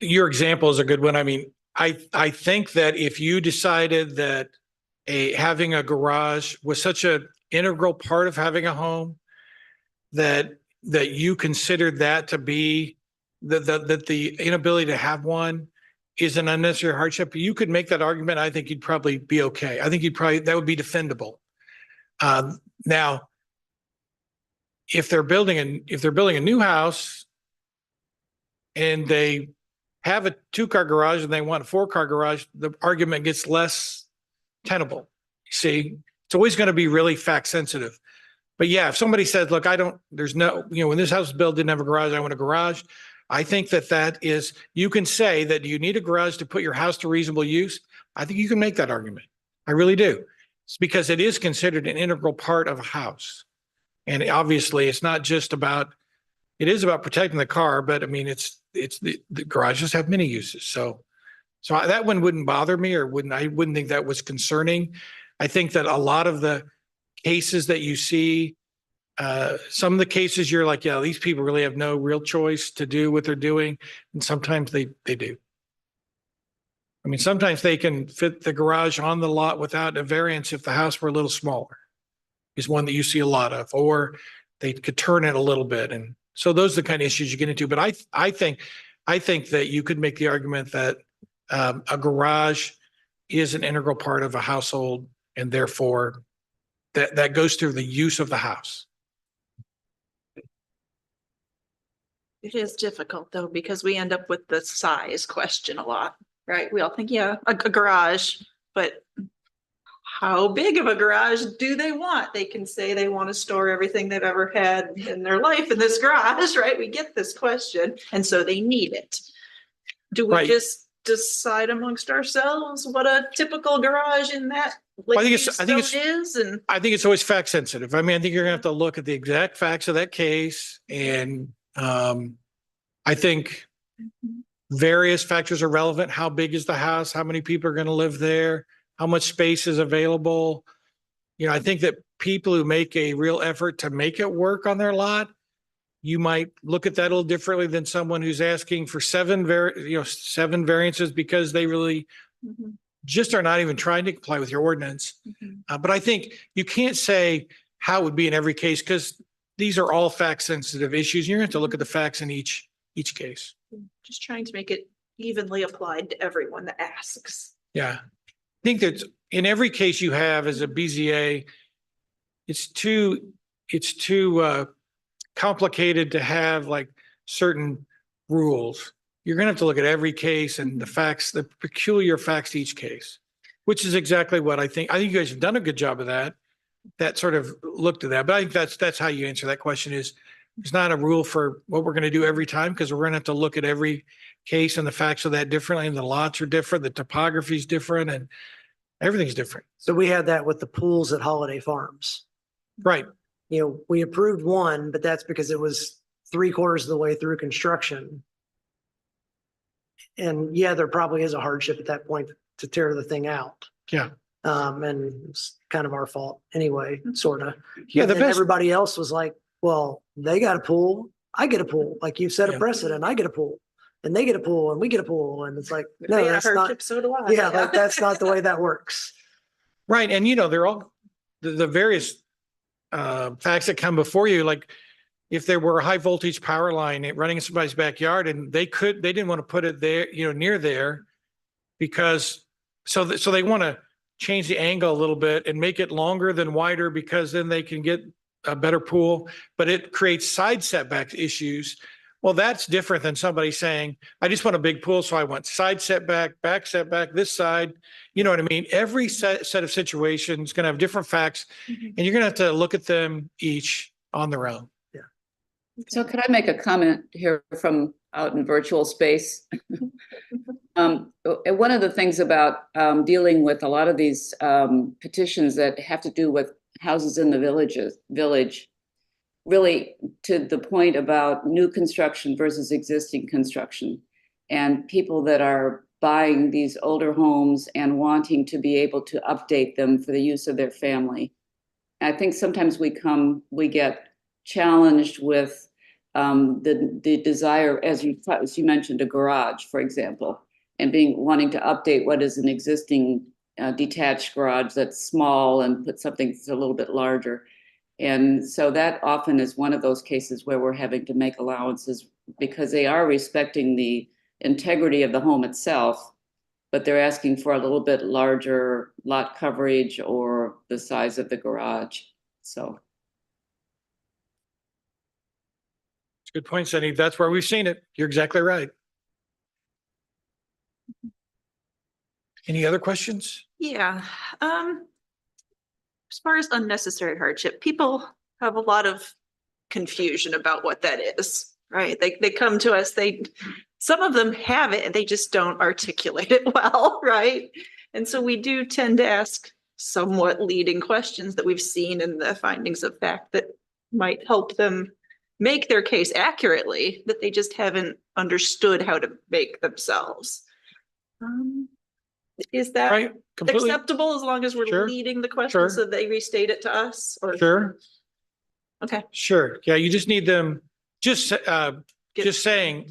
your example is a good one. I mean, I think that if you decided that having a garage was such an integral part of having a home, that you considered that to be that the inability to have one is an unnecessary hardship, you could make that argument. I think you'd probably be okay. I think that would be defendable. Now, if they're building a new house and they have a 2-car garage and they want a 4-car garage, the argument gets less tenable. See, it's always going to be really fact sensitive. But yeah, if somebody says, look, when this house was built, didn't have a garage, I want a garage. I think that is, you can say that you need a garage to put your house to reasonable use. I think you can make that argument. I really do. It's because it is considered an integral part of a house. And obviously it's not just about, it is about protecting the car, but I mean, the garages have many uses. So that one wouldn't bother me, or I wouldn't think that was concerning. I think that a lot of the cases that you see, some of the cases you're like, yeah, these people really have no real choice to do what they're doing. And sometimes they do. I mean, sometimes they can fit the garage on the lot without a variance if the house were a little smaller, is one that you see a lot of, or they could turn it a little bit. And so those are the kind of issues you get into. But I think that you could make the argument that a garage is an integral part of a household, and therefore that goes through the use of the house. It is difficult though, because we end up with the size question a lot, right? We all think, yeah, a garage, but how big of a garage do they want? They can say they want to store everything they've ever had in their life in this garage, right? We get this question, and so they need it. Do we just decide amongst ourselves what a typical garage in that is? And I think it's always fact sensitive. I mean, I think you're gonna have to look at the exact facts of that case, and I think various factors are relevant. How big is the house? How many people are going to live there? How much space is available? I think that people who make a real effort to make it work on their lot, you might look at that a little differently than someone who's asking for seven variances because they really just are not even trying to comply with your ordinance. Mhm. But I think you can't say how it would be in every case because these are all fact sensitive issues. You're going to have to look at the facts in each case. Just trying to make it evenly applied to everyone that asks. Yeah. I think that in every case you have as a BZA, it's too complicated to have like certain rules. You're gonna have to look at every case and the facts, the peculiar facts to each case, which is exactly what I think. I think you guys have done a good job of that. That sort of looked at that, but I think that's how you answer that question is there's not a rule for what we're gonna do every time because we're gonna have to look at every case and the facts of that differently and the lots are different, the topography is different and everything's different. So we had that with the pools at Holiday Farms. Right. You know, we approved one, but that's because it was 3/4 of the way through construction. And yeah, there probably is a hardship at that point to tear the thing out. Yeah. And it's kind of our fault anyway, sort of. Yeah. The And best. everybody else was like, well, they got a pool, I get a pool. Like you've set a Yeah. precedent, I get a pool. And they get a pool and we get a pool. And it's like, no, They had a that's not, hardship, so do I. yeah, like that's not the way that works. Right. And they're all the various facts that come before you, like if there were a high voltage power line running in somebody's backyard and they didn't want to put it there, near there because so they want to change the angle a little bit and make it longer than wider because then they can get a better pool, but it creates side setback issues. Well, that's different than somebody saying, I just want a big pool. So I want side setback, back setback, this side. You know what I mean? Every set of situations is going to have different facts Mhm. and you're going to have to look at them each on their own. So could I make a comment here from out in virtual space? One of the things about dealing with a lot of these petitions that have to do with houses in the village, really to the point about new construction versus existing construction, and people that are buying these older homes and wanting to be able to update them for the use of their family. I think sometimes we get challenged with the desire, as you mentioned, a garage, for example, and wanting to update what is an existing detached garage that's small and put something that's a little bit larger. And so that often is one of those cases where we're having to make allowances because they are respecting the integrity of the home itself, but they're asking for a little bit larger lot coverage or the size of the garage. So. Good point, Cindy. That's where we've seen it. You're exactly right. Any other questions? Yeah. As far as unnecessary hardship, people have a lot of confusion about what that is, right? They come to us, some of them have it and they just don't articulate it well, right? And so we do tend to ask somewhat leading questions that we've seen in the findings of fact that might help them make their case accurately, that they just haven't understood how to make themselves. Is that Right? Completely. acceptable as long as we're Sure. leading the question Sure. so they restate it to us? Or Sure. Okay. Sure. Yeah. You just need them just saying,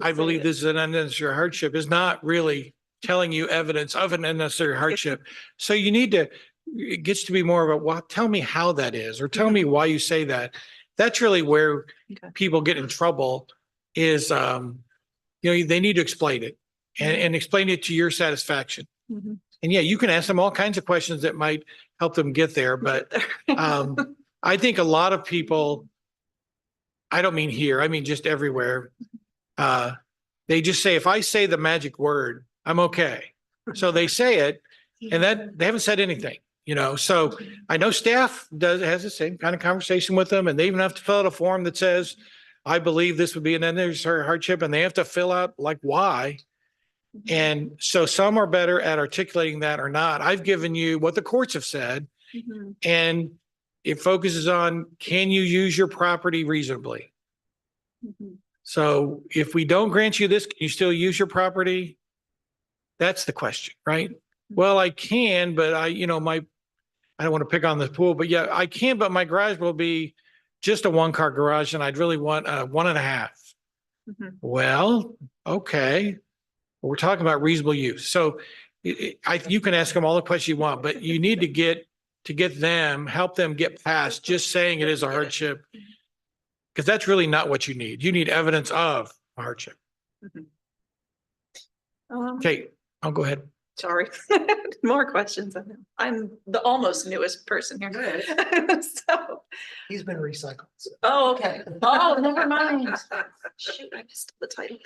I say believe it. this is an unnecessary hardship is not really telling you evidence of an unnecessary hardship. So you need to, it gets to be more of a, well, tell me how that is, or tell me why you say that. That's really where Okay. people get in trouble is, they need to explain it and explain it to your satisfaction. Mhm. And yeah, you can ask them all kinds of questions that might help them get there. But I think a lot of people, I don't mean here, I mean just everywhere. They just say, if I say the magic word, I'm okay. So they say it and that they haven't said anything, so I know staff has the same kind of conversation with them and they even have to fill out a form that says, I believe this would be an unnecessary hardship, and they have to fill out like why. And so some are better at articulating that or not. I've given you what the courts have said, Mhm. and it focuses on, can you use your property reasonably? Mhm. So if we don't grant you this, can you still use your property? That's the question, right? Well, I can, but I don't want to pick on the pool, but yeah, I can, but my garage will be just a 1-car garage and I'd really want a 1.5. Mhm. Well, okay. We're talking about reasonable use. So You can ask them all the questions you want, but you need to get them, help them get past just saying it is a hardship. Because that's really not what you need. You need evidence of a hardship. Okay, I'll go ahead. Sorry, more questions. I'm the almost newest person here. So, He's been recycled. So. oh, okay. Oh, never mind. Shoot, I missed the title.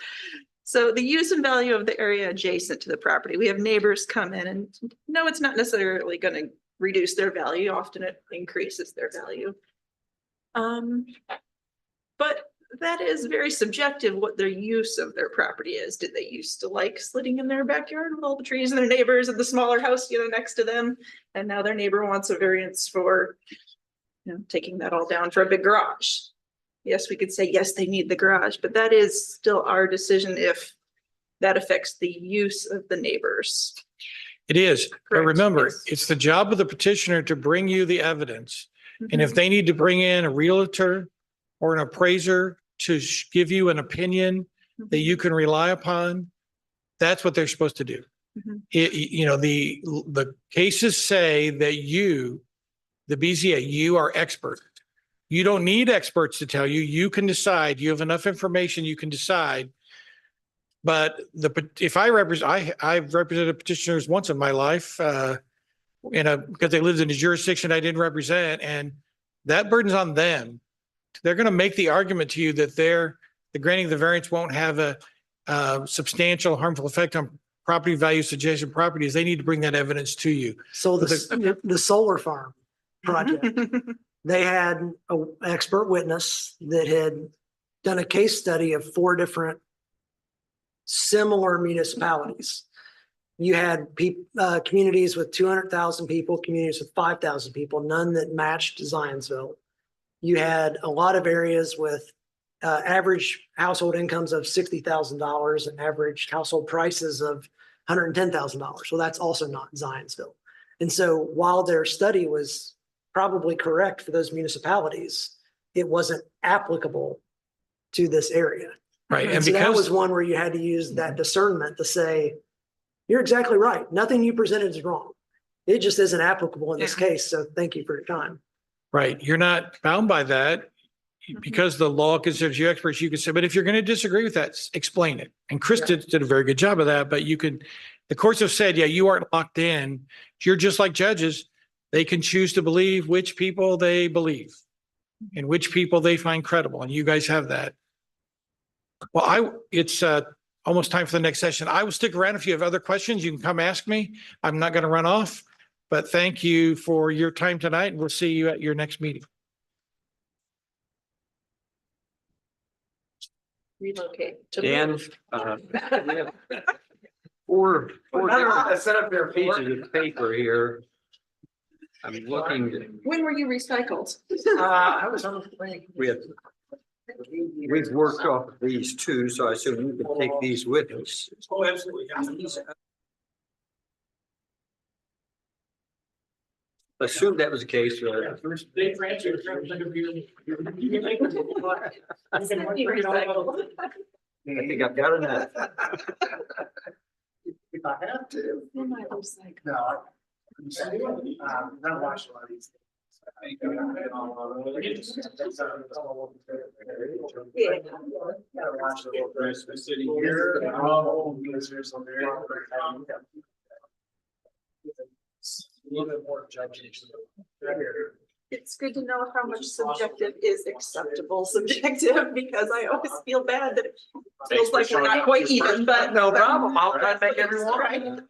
So the use and value of the area adjacent to the property. We have neighbors come in and no, it's not necessarily going to reduce their value. Often it increases their value. But that is very subjective what their use of their property is. Did they used to like sitting in their backyard with all the trees and their neighbors and the smaller house, next to them? And now their neighbor wants a variance for, taking that all down for a big garage. Yes, we could say, yes, they need the garage, but that is still our decision if that affects the use of the neighbors. It is. But Correct, remember, yes. it's the job of the petitioner to bring you the evidence. And Mhm. if they need to bring in a realtor or an appraiser to give you an opinion that you can rely upon, that's what they're supposed to do. Mhm. The cases say that the BZA, you are expert. You don't need experts to tell you. You can decide. You have enough information. You can decide. But if I represent, I've represented petitioners once in my life, because they lived in a jurisdiction I didn't represent, and that burden's on them. They're going to make the argument to you that the granting of the variance won't have a substantial harmful effect on property values, adjacent properties. They need to bring that evidence to you. So the solar farm project, they had an expert witness that had done a case study of 4 different similar municipalities. You had communities with 200,000 people, communities with 5,000 people, none that matched Zionsville. You had a lot of areas with average household incomes of $60,000 and average household prices of $110,000. Well, that's also not Zionsville. And so while their study was probably correct for those municipalities, it wasn't applicable to this area. Right. And And so that was because, one where you had to use that discernment to say, you're exactly right. Nothing you presented is wrong. It just isn't applicable in this case. So thank you for your time. right, you're not bound by that. Because the law considers you experts, you can say, but if you're going to disagree with that, explain it. And Chris did a very good job of that, but the courts have said, yeah, you aren't locked in. You're just like judges. They can choose to believe which people they believe and which people they find credible. And you guys have that. Well, it's almost time for the next session. I will stick around. If you have other questions, you can come ask me. I'm not going to run off, but thank you for your time tonight, and we'll see you at your next meeting. Relocate. to Dan, move. we have four different pages of paper here. I'm looking, When were you recycled? I was on the plane. we've worked off these 2, so I assume we can take these with us. Oh, absolutely. Assume that was the case. I think I've got enough. If I have to, no, not watch a lot of these things. Gotta watch the little Christmas city here. Oh, because there's some very. A little bit more judgment. It's good to know how much subjective is acceptable subjective, because I always feel bad that it feels like we're not quite even, but. No problem. I'll try to make everyone. Right.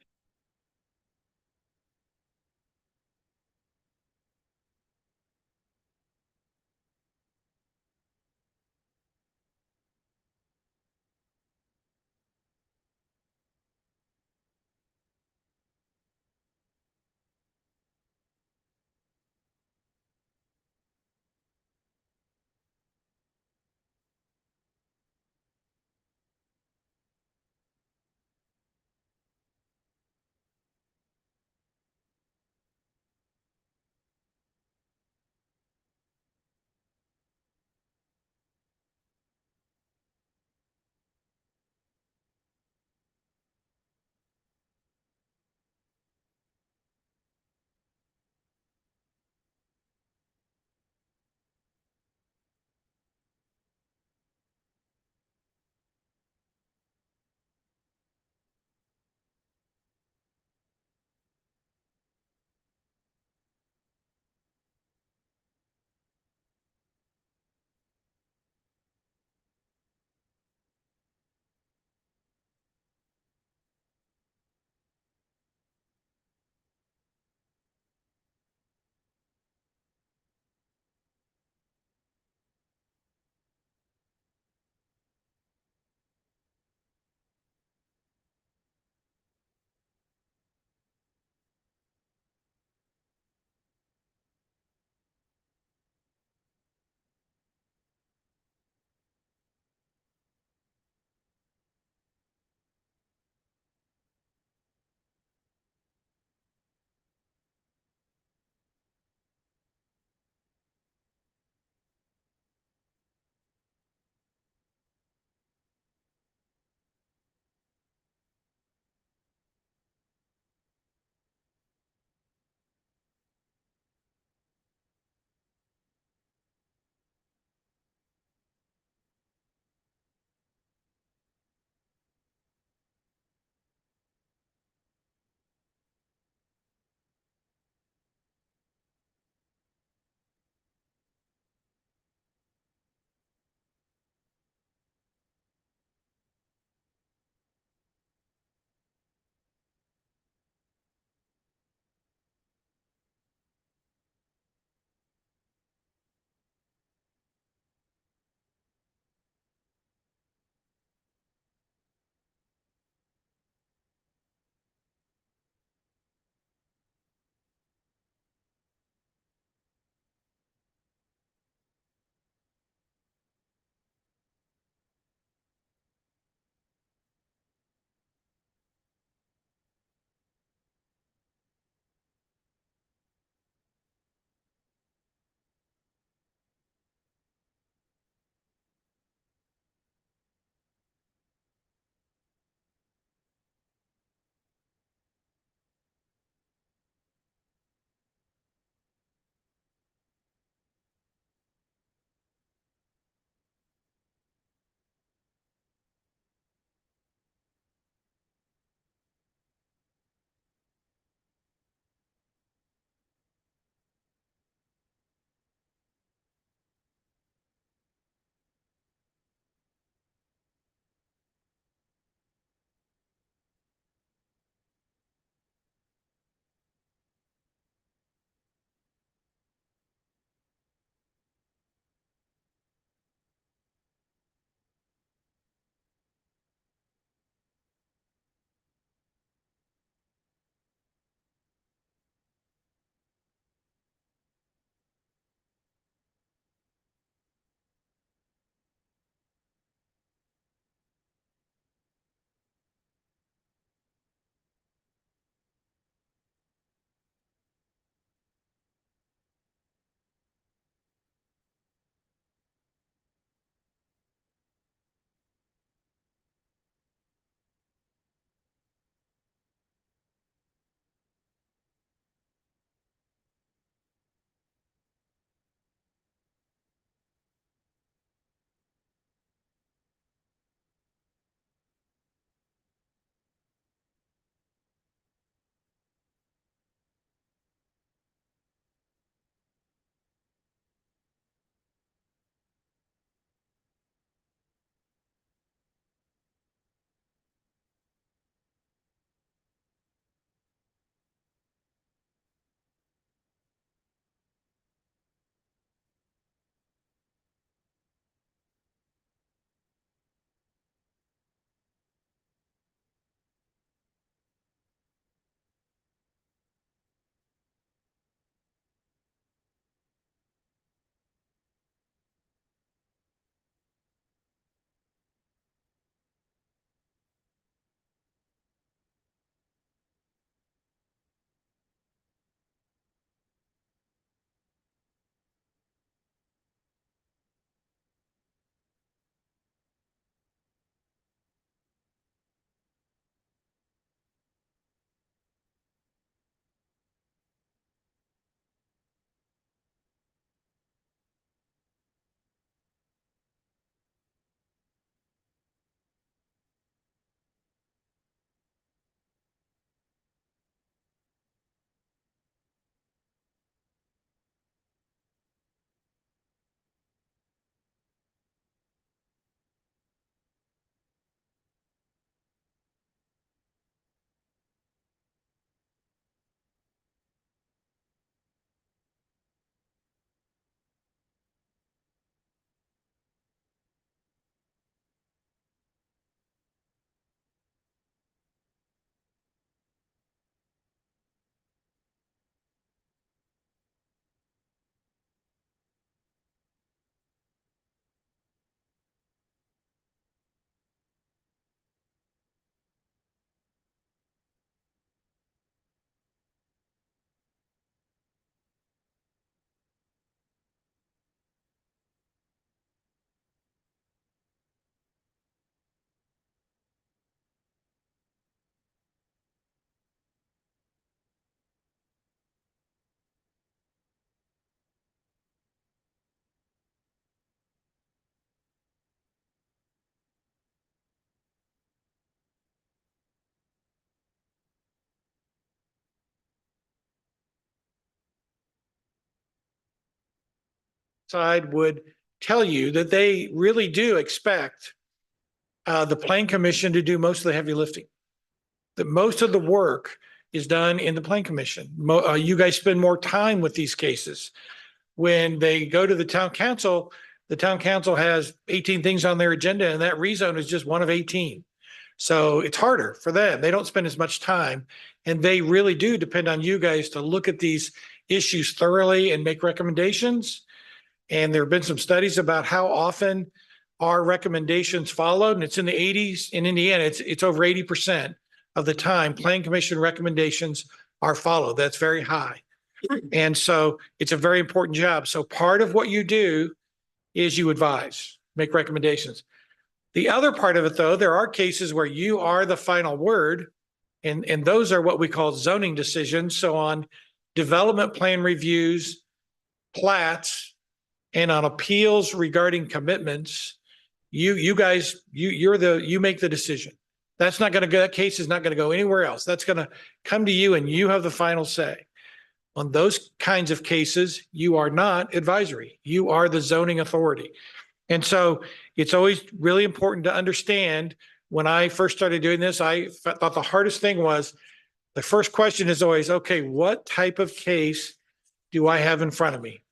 side would tell you that they really do expect the Plan Commission to do most of the heavy lifting. That most of the work is done in the Plan Commission. You guys spend more time with these cases. When they go to the town council has 18 things on their agenda, and that rezone is just one of 18. So it's harder for them. They don't spend as much time, and they really do depend on you guys to look at these issues thoroughly and make recommendations. And there have been some studies about how often are recommendations followed, and it's in the 80s. In Indiana, it's over 80% of the time Plan Commission recommendations are followed. That's very high. And so it's a very important job. So part of what you do is you advise, make recommendations. The other part of it, though, there are cases where you are the final word, and those are what we call zoning decisions. So on development plan reviews, plats, and on appeals regarding commitments, you guys make the decision. That's not going to go, that case is not going to go anywhere else. That's going to come to you, and you have the final say. On those kinds of cases, you are not advisory. You are the zoning authority. And so it's always really important to understand, when I first started doing this, I thought the hardest thing was, the first question is always, okay, what type of case do I have in front of me?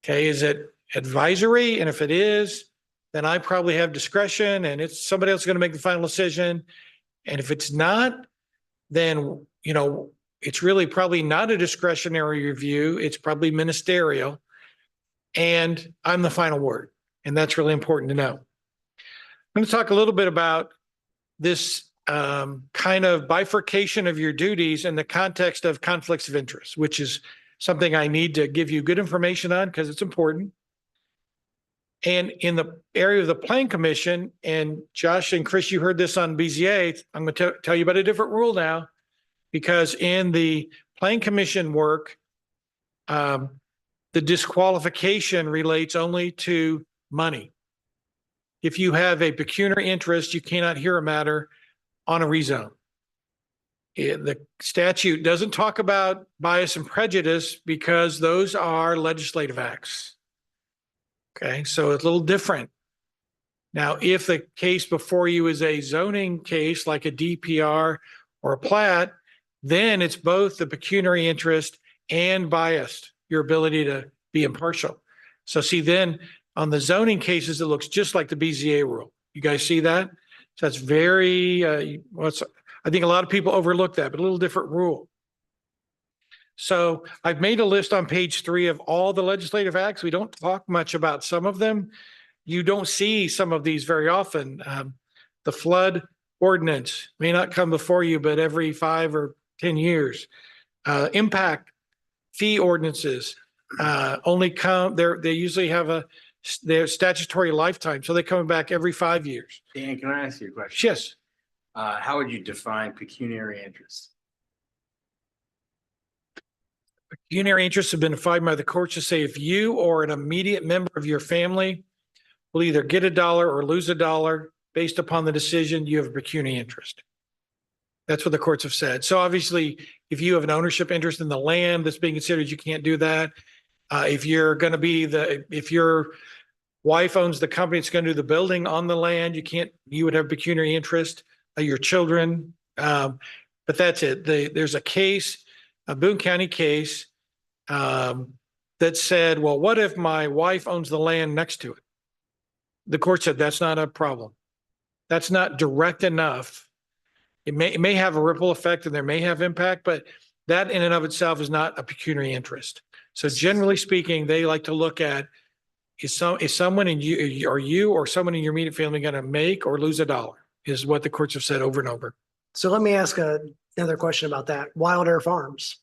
Okay, is it advisory? And if it is, then I probably have discretion, and it's somebody else going to make the final decision. And if it's not, then, it's really probably not a discretionary review. It's probably ministerial. And I'm the final word. And that's really important to know. I'm going to talk a little bit about this kind of bifurcation of your duties in the context of conflicts of interest, which is something I need to give you good information on because it's important. And in the area of the Plan Commission, and Josh and Chris, you heard this on BZA, I'm going to tell you about a different rule now. Because in the Plan Commission work, the disqualification relates only to money. If you have a pecuniary interest, you cannot hear a matter on a rezone. The statute doesn't talk about bias and prejudice because those are legislative acts. Okay, so it's a little different. Now, if the case before you is a zoning case like a DPR or a plat, then it's both the pecuniary interest and biased, your ability to be impartial. So see, then on the zoning cases, it looks just like the BZA rule. You guys see that? So that's very, I think a lot of people overlook that, but a little different rule. So I've made a list on page 3 of all the legislative acts. We don't talk much about some of them. You don't see some of these very often. The flood ordinance may not come before you, but every 5 or 10 years. Impact fee ordinances only come, they usually have their statutory lifetime, so they come back every 5 years. Dan, can I ask you a question? Yes. How would you define pecuniary interest? Pecuniary interests have been defined by the courts to say if you or an immediate member of your family will either get $1 or lose $1 based upon the decision, you have a pecuniary interest. That's what the courts have said. So obviously, if you have an ownership interest in the land that's being considered, you can't do that. If you're going to be if your wife owns the company that's going to do the building on the land, you would have pecuniary interest, your children. But that's it. There's a case, a Boone County case, that said, well, what if my wife owns the land next to it? The court said, that's not a problem. That's not direct enough. It may have a ripple effect and there may have impact, but that in and of itself is not a pecuniary interest. So generally speaking, they like to look at, is someone in you or someone in your immediate family going to make or lose $1, is what the courts have said over and over. So let me ask another question about that. Wild Air Farms.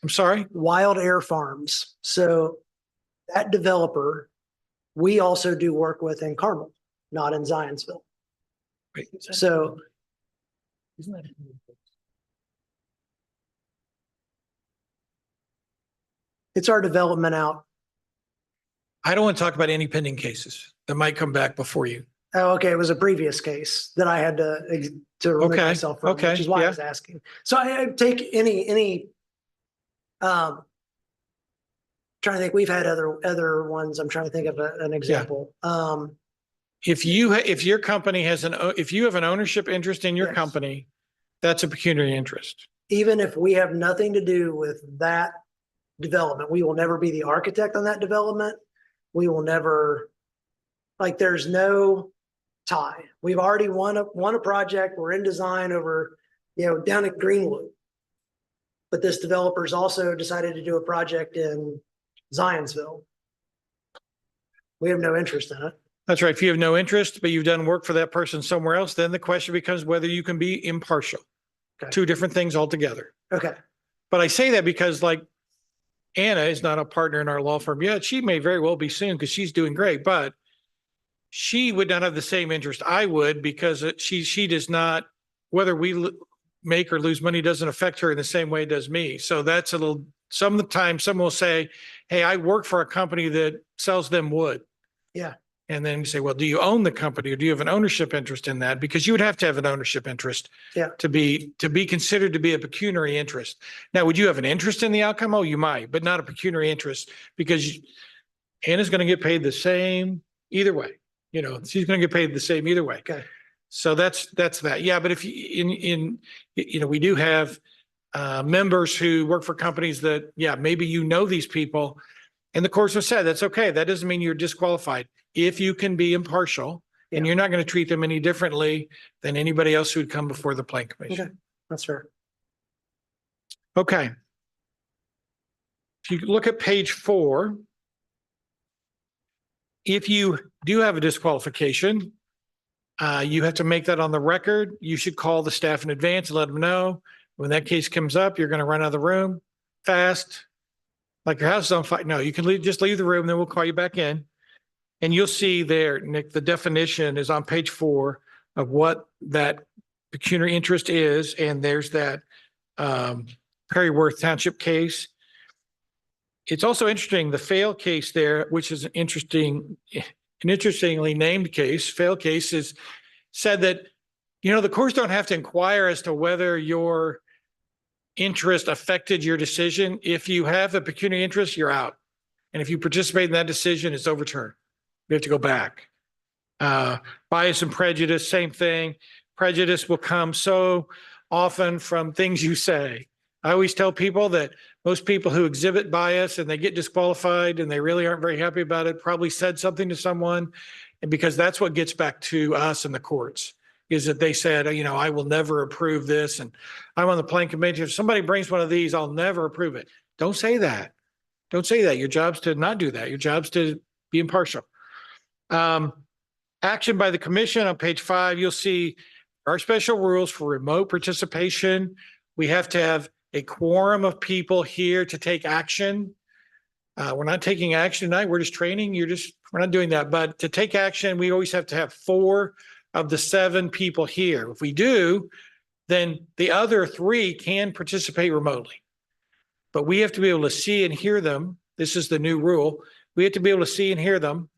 I'm sorry? Wild Air Farms. So that developer, we also do work with in Carmel, not in Zionsville. Wait, So it's our development out. I don't want to talk about any pending cases that might come back before you. Oh, okay. It was a previous case that I had to remove Okay, myself from, okay, which is why yeah. I was asking. So I take any trying to think, we've had other ones. I'm trying to think of an example. If your company has if you have an ownership interest in your Yes. company, that's a pecuniary interest. Even if we have nothing to do with that development, we will never be the architect on that development. We will never, like, there's no tie. We've already won a project. We're in design over, down at Greenwood. But this developer's also decided to do a project in Zionsville. We have no interest in it. That's right. If you have no interest, but you've done work for that person somewhere else, then the question becomes whether you can be impartial. Okay. Two different things altogether. Okay. But I say that because, like, Anna is not a partner in our law firm yet. She may very well be soon because she's doing great, but she would not have the same interest I would, because she does not, whether we make or lose money doesn't affect her in the same way it does me. So that's a little, some of the time someone will say, hey, I work for a company that sells them wood. Yeah. And then you say, well, do you own the company or do you have an ownership interest in that? Because you would have to have an ownership interest to be considered to be a pecuniary interest. Now, would you have an interest in the outcome? Oh, you might, but not a pecuniary interest, because Anna's going to get paid the same either way. She's going to get paid the same either way. Okay. So that's that. Yeah. But if we do have members who work for companies that, maybe these people, and the courts have said that's okay. That doesn't mean you're disqualified if you can be impartial, and you're not going to treat them any differently than anybody else who would come before the Planning Commission. Okay. That's fair. Okay. If you look at page 4, if you do have a disqualification, you have to make that on the record. You should call the staff in advance and let them know. When that case comes up, you're going to run out of the room fast, like your house is on fire. No, you can just leave the room, then we'll call you back in. And you'll see there, Nick, the definition is on page 4 of what that pecuniary interest is. And there's that Perryworth Township case. It's also interesting, the Fail case there, which is an interestingly named case. Fail case is said that, the courts don't have to inquire as to whether your interest affected your decision. If you have a pecuniary interest, you're out. And if you participate in that decision, it's overturned. We have to go back. Bias and prejudice, same thing. Prejudice will come so often from things you say. I always tell people that most people who exhibit bias and they get disqualified and they really aren't very happy about it probably said something to someone. And because that's what gets back to us in the courts, is that they said, I will never approve this. And I'm on the Planning Commission. If somebody brings one of these, I'll never approve it. Don't say that. Don't say that. Your job's to not do that. Your job's to be impartial. Action by the commission on page 5, you'll see our special rules for remote participation. We have to have a quorum of people here to take action. We're not taking action tonight. We're just training. We're not doing that. But to take action, we always have to have 4 of the 7 people here. If we do, then the other 3 can participate remotely. But we have to be able to see and hear them. This is the new rule. We have to be able to see and hear them.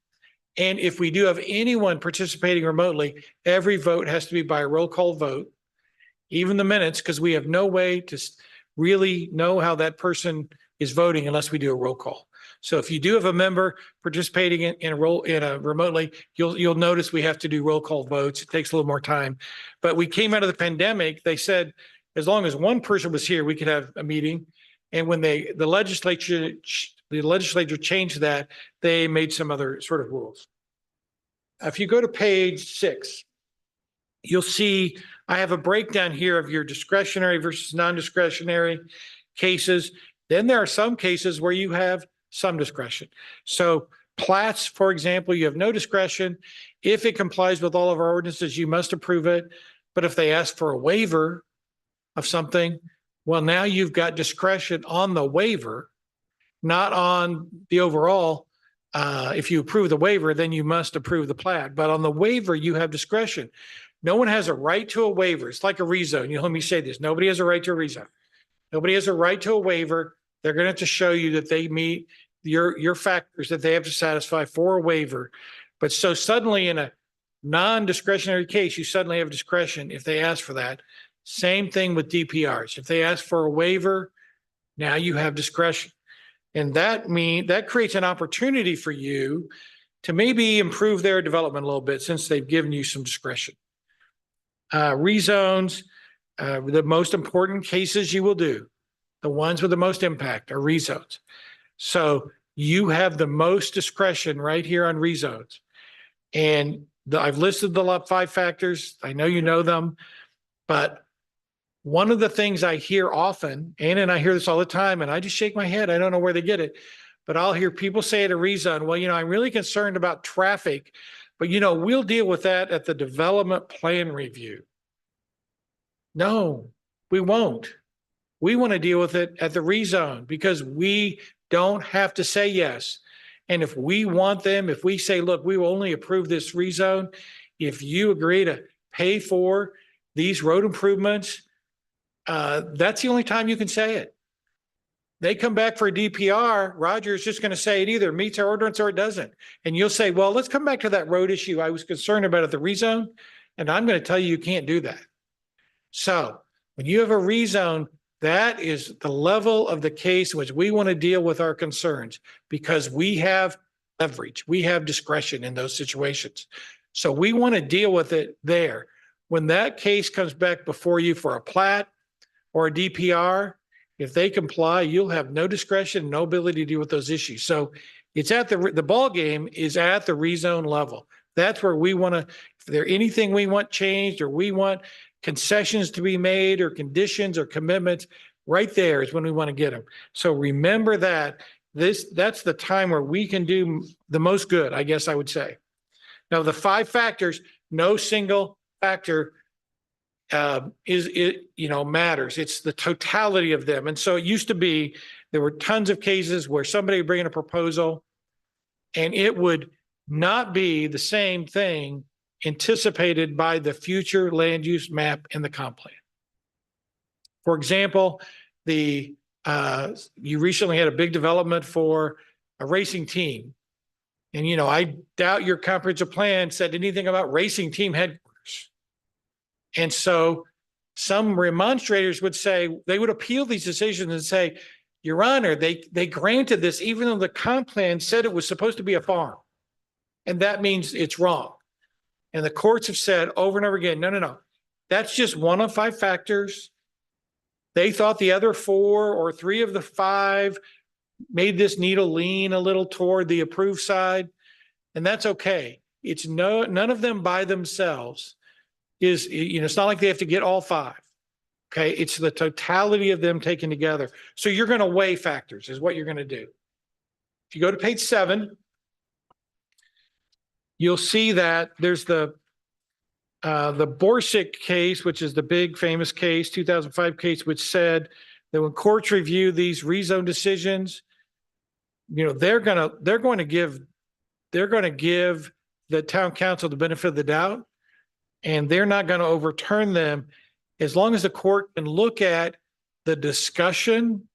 And if we do have anyone participating remotely, every vote has to be by a roll call vote, even the minutes, because we have no way to really know how that person is voting unless we do a roll call. So if you do have a member participating in a remotely, you'll notice we have to do roll call votes. It takes a little more time. But we came out of the pandemic, they said, as long as one person was here, we could have a meeting. And when the legislature changed that, they made some other sort of rules. If you go to page 6, you'll see I have a breakdown here of your discretionary versus non-discretionary cases. Then there are some cases where you have some discretion. So plats, for example, you have no discretion. If it complies with all of our ordinances, you must approve it. But if they ask for a waiver of something, well, now you've got discretion on the waiver, not on the overall. If you approve the waiver, then you must approve the plat. But on the waiver, you have discretion. No one has a right to a waiver. It's like a rezone. Let me say this. Nobody has a right to a rezone. Nobody has a right to a waiver. They're going to have to show you that they meet your factors that they have to satisfy for a waiver. But so suddenly in a non-discretionary case, you suddenly have discretion if they ask for that. Same thing with DPRs. If they ask for a waiver, now you have discretion. And that creates an opportunity for you to maybe improve their development a little bit since they've given you some discretion. Rezones, the most important cases you will do, the ones with the most impact are rezones. So you have the most discretion right here on rezones. And I've listed the 5 factors. I know you know them, but one of the things I hear often, and I hear this all the time, and I just shake my head. I don't know where they get it, but I'll hear people say at a rezone, well, I'm really concerned about traffic, but we'll deal with that at the development plan review. No, we won't. We want to deal with it at the rezone because we don't have to say yes. And if we want them, if we say, look, we will only approve this rezone if you agree to pay for these road improvements, that's the only time you can say it. They come back for a DPR, Roger's just going to say it either meets our ordinance or it doesn't. And you'll say, well, let's come back to that road issue I was concerned about at the rezone. And I'm going to tell you can't do that. So when you have a rezone, that is the level of the case in which we want to deal with our concerns because we have leverage. We have discretion in those situations. So we want to deal with it there. When that case comes back before you for a plat or a DPR, if they comply, you'll have no discretion, no ability to deal with those issues. So it's at the ball game is at the rezone level. That's where we want to, if there's anything we want changed or we want concessions to be made or conditions or commitments, right there is when we want to get them. So remember that that's the time where we can do the most good, I guess I would say. Now, the 5 factors, no single factor matters. It's the totality of them. And so it used to be, there were tons of cases where somebody would bring in a proposal and it would not be the same thing anticipated by the future land use map and the comp plan. For example, you recently had a big development for a racing team. And, I doubt your comprehensive plan said anything about racing team headquarters. And so some remonstrators would say, they would appeal these decisions and say, Your Honor, they granted this even though the comp plan said it was supposed to be a farm. And that means it's wrong. And the courts have said over and over again, no. That's just one of 5 factors. They thought the other 4 or 3 of the 5 made this needle lean a little toward the approved side. And that's okay. It's none of them by themselves it's not like they have to get all 5. Okay. It's the totality of them taken together. So you're going to weigh factors is what you're going to do. If you go to page 7, you'll see that there's the Borsick case, which is the big famous case, 2005 case, which said that when courts review these rezone decisions, they're going to give the town council the benefit of the doubt, and they're not going to overturn them as long as the court can look at the discussion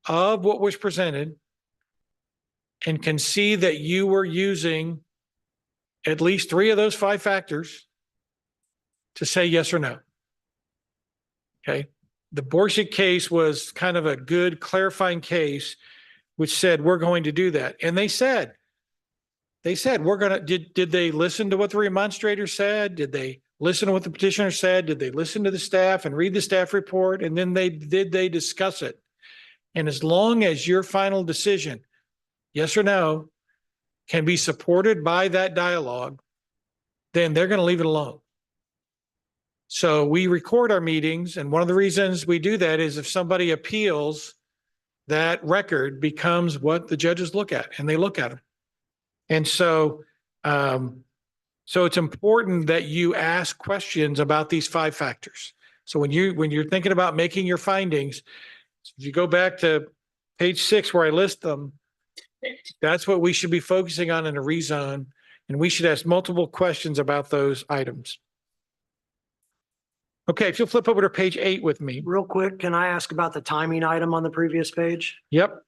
of what was presented and can see that you were using at least 3 of those 5 factors to say yes or no. Okay. The Borsick case was kind of a good clarifying case, which said, we're going to do that. And they said, did they listen to what the remonstrator said? Did they listen to what the petitioner said? Did they listen to the staff and read the staff report? And then they discuss it? And as long as your final decision, yes or no, can be supported by that dialogue, then they're going to leave it alone. So we record our meetings. And one of the reasons we do that is if somebody appeals, that record becomes what the judges look at, and they look at them. And so it's important that you ask questions about these 5 factors. So when you're thinking about making your findings, if you go back to page 6 where I list them, that's what we should be focusing on in a rezone. And we should ask multiple questions about those items. Okay, if you'll flip over to page 8 with me. Real quick, can I ask about the timing item on the previous page? Yep.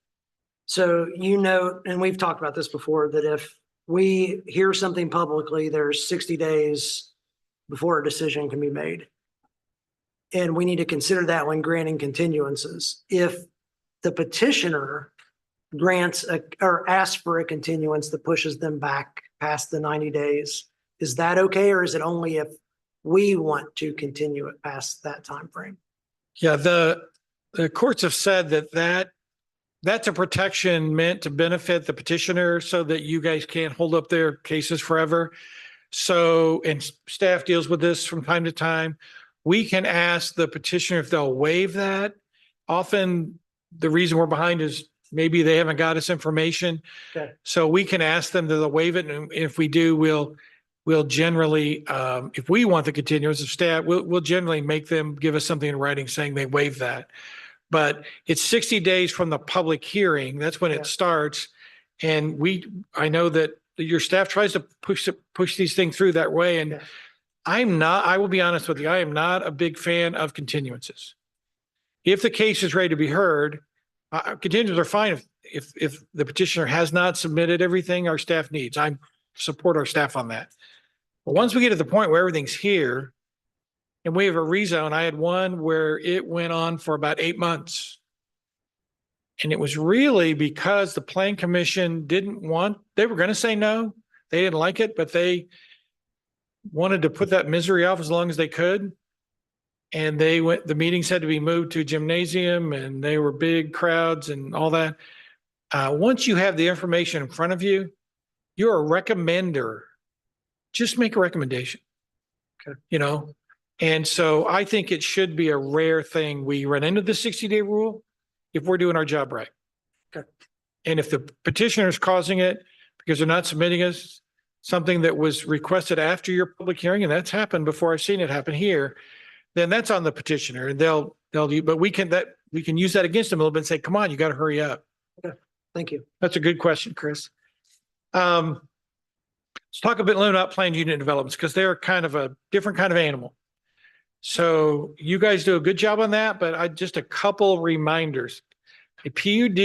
So and we've talked about this before, that if we hear something publicly, there's 60 days before a decision can be made. And we need to consider that when granting continuances. If the petitioner grants or asks for a continuance that pushes them back past the 90 days. Is that okay, or is it only if we want to continue it past that time frame? Yeah, the courts have said that's a protection meant to benefit the petitioner so that you guys can't hold up their cases forever. So, and staff deals with this from time to time. We can ask the petitioner if they'll waive that. Often the reason we're behind is maybe they haven't got us information. Okay. So we can ask them to waive it. And if we do, we'll generally, if we want the continuance of staff, we'll generally make them give us something in writing saying they waive that. But it's 60 days from the public hearing. That's when Yeah. it starts. And I know that your staff tries to push these things through that way. And Yeah. I will be honest with you, I am not a big fan of continuances. If the case is ready to be heard, continuances are fine if the petitioner has not submitted everything our staff needs. I support our staff on that. But once we get to the point where everything's here and we have a rezone, I had one where it went on for about 8 months. And it was really because the plan commission they were going to say no. They didn't like it, but they wanted to put that misery off as long as they could. And the meetings had to be moved to a gymnasium and they were big crowds and all that. Once you have the information in front of you, you're a recommender. Just make a recommendation. Okay. And so I think it should be a rare thing. We run into the 60-day rule if we're doing our job right. Okay. And if the petitioner is causing it because they're not submitting us something that was requested after your public hearing, and that's happened before, I've seen it happen here, then that's on the petitioner and they'll do, but we can use that against them a little bit and say, come on, you got to hurry up. Thank you. That's a good question, Chris. Let's talk a bit about planned unit developments because they're kind of a different kind of animal. So you guys do a good job on that, but just a couple reminders. A PUD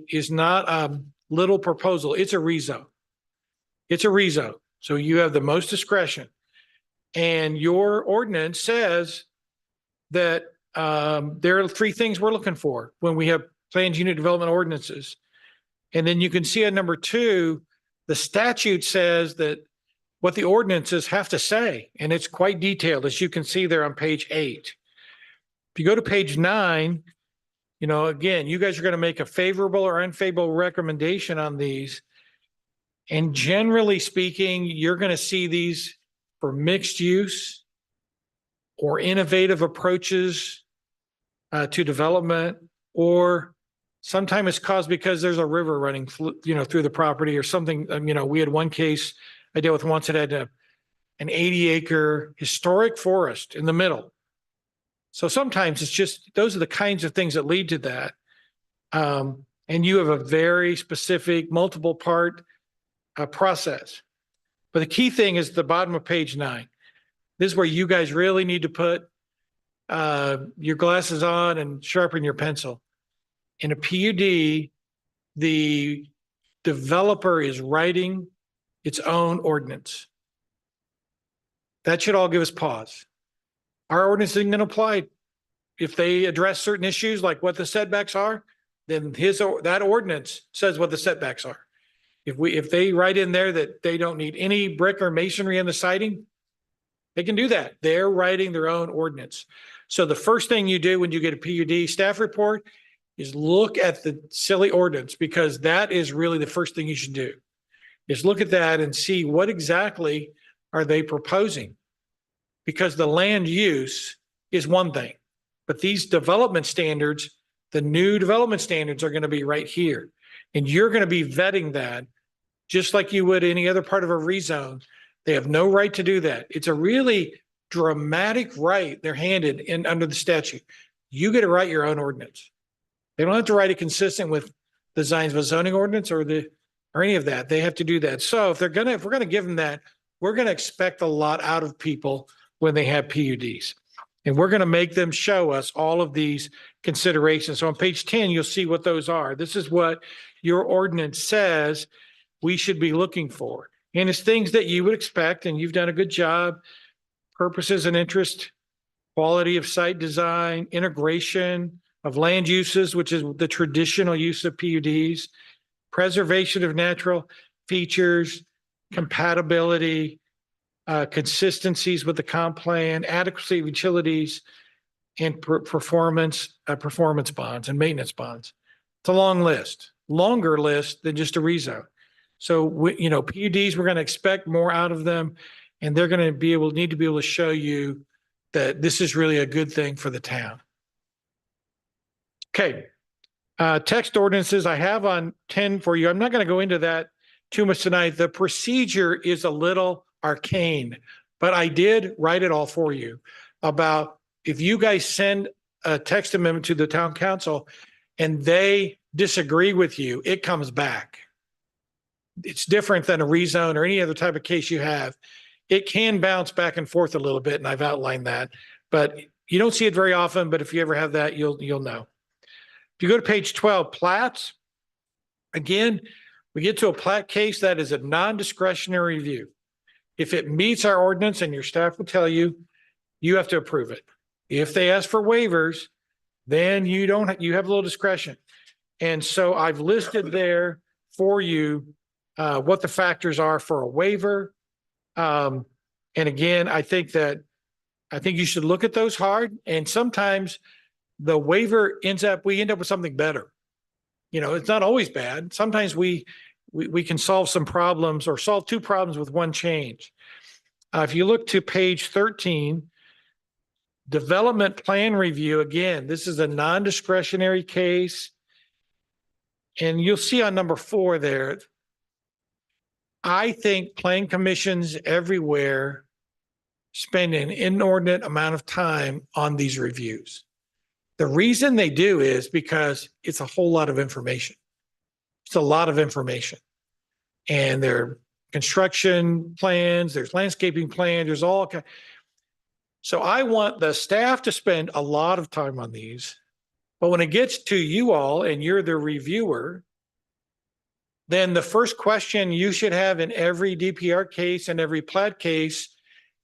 is not a little proposal. It's a rezone. It's a rezone. So you have the most discretion. And your ordinance says that there are 3 things we're looking for when we have planned unit development ordinances. And then you can see at number 2, the statute says that what the ordinances have to say, and it's quite detailed, as you can see there on page 8. If you go to page 9, again, you guys are going to make a favorable or unfavorable recommendation on these. And generally speaking, you're going to see these for mixed use or innovative approaches to development, or sometimes it's caused because there's a river running, through the property or something. We had one case I dealt with once that had an 80-acre historic forest in the middle. So sometimes it's just, those are the kinds of things that lead to that. And you have a very specific multiple part process. But the key thing is the bottom of page 9. This is where you guys really need to put your glasses on and sharpen your pencil. In a PUD, the developer is writing its own ordinance. That should all give us pause. Our ordinance isn't going to apply. If they address certain issues like what the setbacks are, then that ordinance says what the setbacks are. If they write in there that they don't need any brick or masonry in the siding, they can do that. They're writing their own ordinance. So the first thing you do when you get a PUD staff report is look at the silly ordinance, because that is really the first thing you should do, is look at that and see what exactly are they proposing. Because the land use is one thing, but these development standards, the new development standards are going to be right here. And you're going to be vetting that just like you would any other part of a rezone. They have no right to do that. It's a really dramatic right they're handed in under the statute. You get to write your own ordinance. They don't have to write it consistent with the Zionsville zoning ordinance or any of that. They have to do that. So if we're going to give them that, we're going to expect a lot out of people when they have PUDs. And we're going to make them show us all of these considerations. So on page 10, you'll see what those are. This is what your ordinance says we should be looking for. And it's things that you would expect, and you've done a good job. Purposes and interest, quality of site design, integration of land uses, which is the traditional use of PUDs, preservation of natural features, compatibility, consistencies with the comp plan, adequacy of utilities, and performance bonds and maintenance bonds. It's a long list, longer list than just a rezone. So PUDs, we're going to expect more out of them, and they're going to need to be able to show you that this is really a good thing for the town. Okay. Text ordinances I have on 10 for you. I'm not going to go into that too much tonight. The procedure is a little arcane, but I did write it all for you about if you guys send a text amendment to the town council and they disagree with you, it comes back. It's different than a rezone or any other type of case you have. It can bounce back and forth a little bit, and I've outlined that, but you don't see it very often. But if you ever have that, you'll know. If you go to page 12, plats, again, we get to a plat case that is a non-discretionary review. If it meets our ordinance, and your staff will tell you, you have to approve it. If they ask for waivers, then you have a little discretion. And so I've listed there for you what the factors are for a waiver. And again, I think you should look at those hard. And sometimes the waiver we end up with something better. It's not always bad. Sometimes we can solve some problems or solve two problems with one change. If you look to page 13, development plan review, again, this is a non-discretionary case. And you'll see on number 4 there, I think plan commissions everywhere spend an inordinate amount of time on these reviews. The reason they do is because it's a whole lot of information. It's a lot of information. And there are construction plans, there's landscaping plans, there's all kinds. So I want the staff to spend a lot of time on these. But when it gets to you all and you're the reviewer, then the first question you should have in every DPR case and every plat case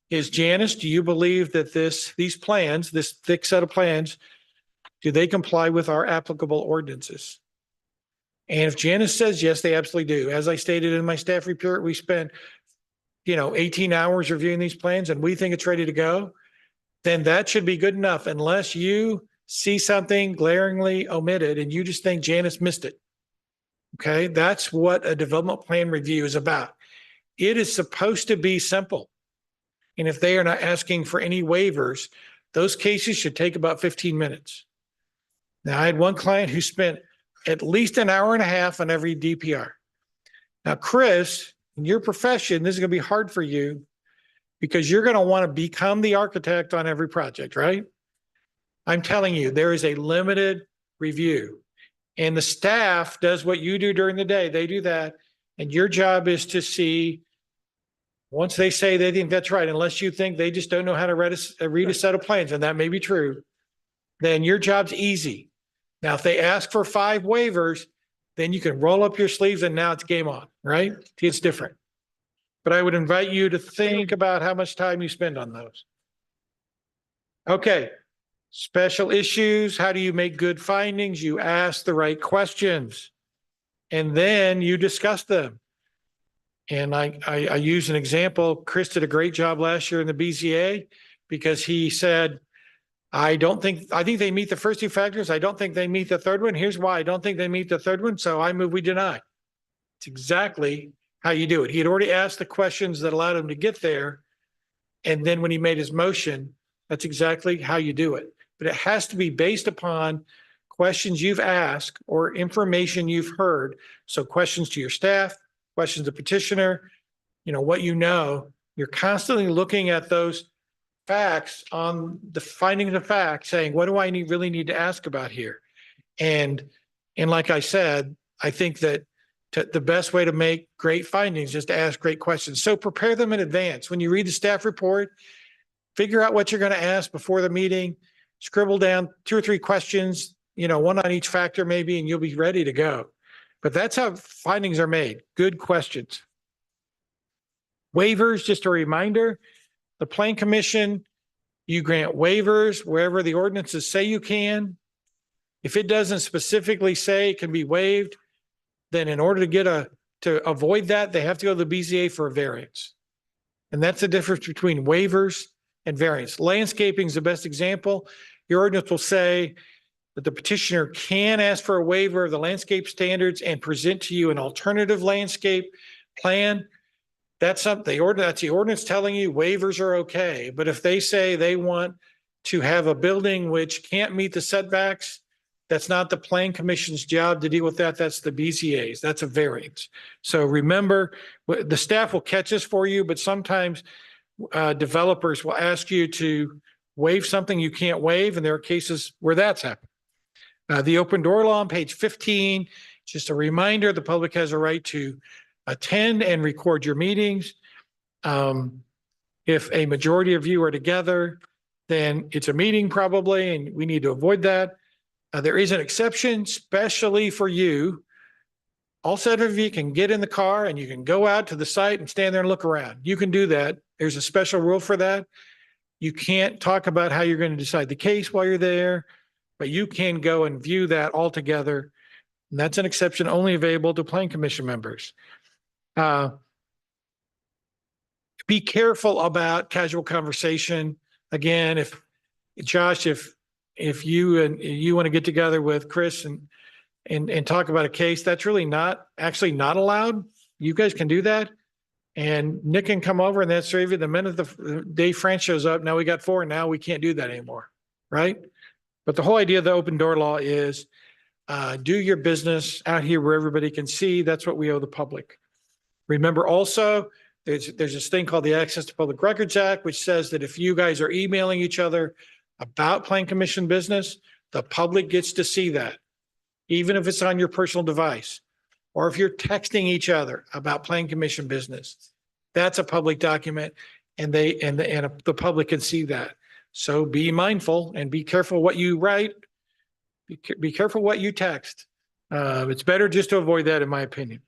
is, Janice, do you believe that these plans, this thick set of plans, do they comply with our applicable ordinances? And if Janice says yes, they absolutely do. As I stated in my staff report, we spent 18 hours reviewing these plans and we think it's ready to go, then that should be good enough unless you see something glaringly omitted and you just think Janice missed it. Okay, that's what a development plan review is about. It is supposed to be simple. And if they are not asking for any waivers, those cases should take about 15 minutes. Now, I had one client who spent at least an hour and a half on every DPR. Now, Chris, in your profession, this is going to be hard for you because you're going to want to become the architect on every project, right? I'm telling you, there is a limited review. And the staff does what you do during the day. They do that. And your job is to see, once they say they think that's right, unless you think they just don't know how to read a set of plans, and that may be true, then your job's easy. Now, if they ask for 5 waivers, then you can roll up your sleeves and now it's game on, right? It's different. But I would invite you to think about how much time you spend on those. Okay. Special issues. How do you make good findings? You ask the right questions and then you discuss them. And I use an example. Chris did a great job last year in the BZA because he said, I think they meet the first 2 factors. I don't think they meet the third one. Here's why I don't think they meet the third one. So I move we deny. It's exactly how you do it. He had already asked the questions that allowed him to get there. And then when he made his motion, that's exactly how you do it. But it has to be based upon questions you've asked or information you've heard. So questions to your staff, questions to petitioner, what you're constantly looking at those facts on the findings of fact, saying, what do I really need to ask about here? And like I said, I think that the best way to make great findings is to ask great questions. So prepare them in advance. When you read the staff report, figure out what you're going to ask before the meeting, scribble down 2 or 3 questions, one on each factor maybe, and you'll be ready to go. But that's how findings are made. Good questions. Waivers, just a reminder, the Plan Commission, you grant waivers wherever the ordinances say you can. If it doesn't specifically say it can be waived, then in order to avoid that, they have to go to the BZA for a variance. And that's the difference between waivers and variance. Landscaping is the best example. Your ordinance will say that the petitioner can ask for a waiver of the landscape standards and present to you an alternative landscape plan. That's the ordinance telling you waivers are okay. But if they say they want to have a building which can't meet the setbacks, that's not the Plan Commission's job to deal with that. That's the BZA's. That's a variance. So remember, the staff will catch this for you, but sometimes developers will ask you to waive something you can't waive, and there are cases where that's happened. The open door law on page 15, just a reminder, the public has a right to attend and record your meetings. If a majority of you are together, then it's a meeting probably, and we need to avoid that. There is an exception, especially for you. All 7 of you can get in the car and you can go out to the site and stand there and look around. You can do that. There's a special rule for that. You can't talk about how you're going to decide the case while you're there, but you can go and view that all together. And that's an exception only available to Plan Commission members. Be careful about casual conversation. Again, if Josh, if you want to get together with Chris and talk about a case, that's really not allowed. You guys can do that. And Nick can come over and that's even the minute the day France shows up, now we got 4, now we can't do that anymore. Right. But the whole idea of the open door law is do your business out here where everybody can see. That's what we owe the public. Remember also, there's this thing called the Access to Public Records Act, which says that if you guys are emailing each other about Plan Commission business, the public gets to see that, even if it's on your personal device, or if you're texting each other about Plan Commission business, that's a public document, and the public can see that. So be mindful and be careful what you write. Be careful what you text. It's better just to avoid that, in my opinion.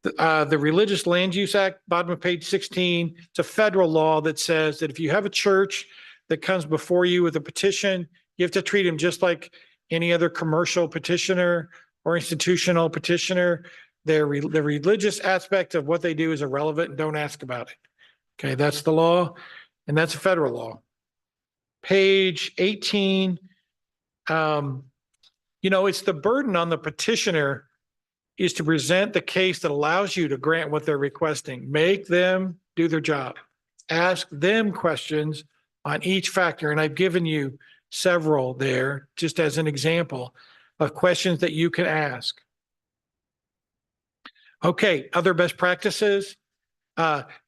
The Religious Land Use Act, bottom of page 16, it's a federal law that says that if you have a church that comes before you with a petition, you have to treat them just like any other commercial petitioner or institutional petitioner. The religious aspect of what they do is irrelevant, and don't ask about it. Okay, that's the law, and that's a federal law. Page 18, it's the burden on the petitioner is to present the case that allows you to grant what they're requesting. Make them do their job. Ask them questions on each factor. And I've given you several there just as an example of questions that you can ask. Okay, other best practices.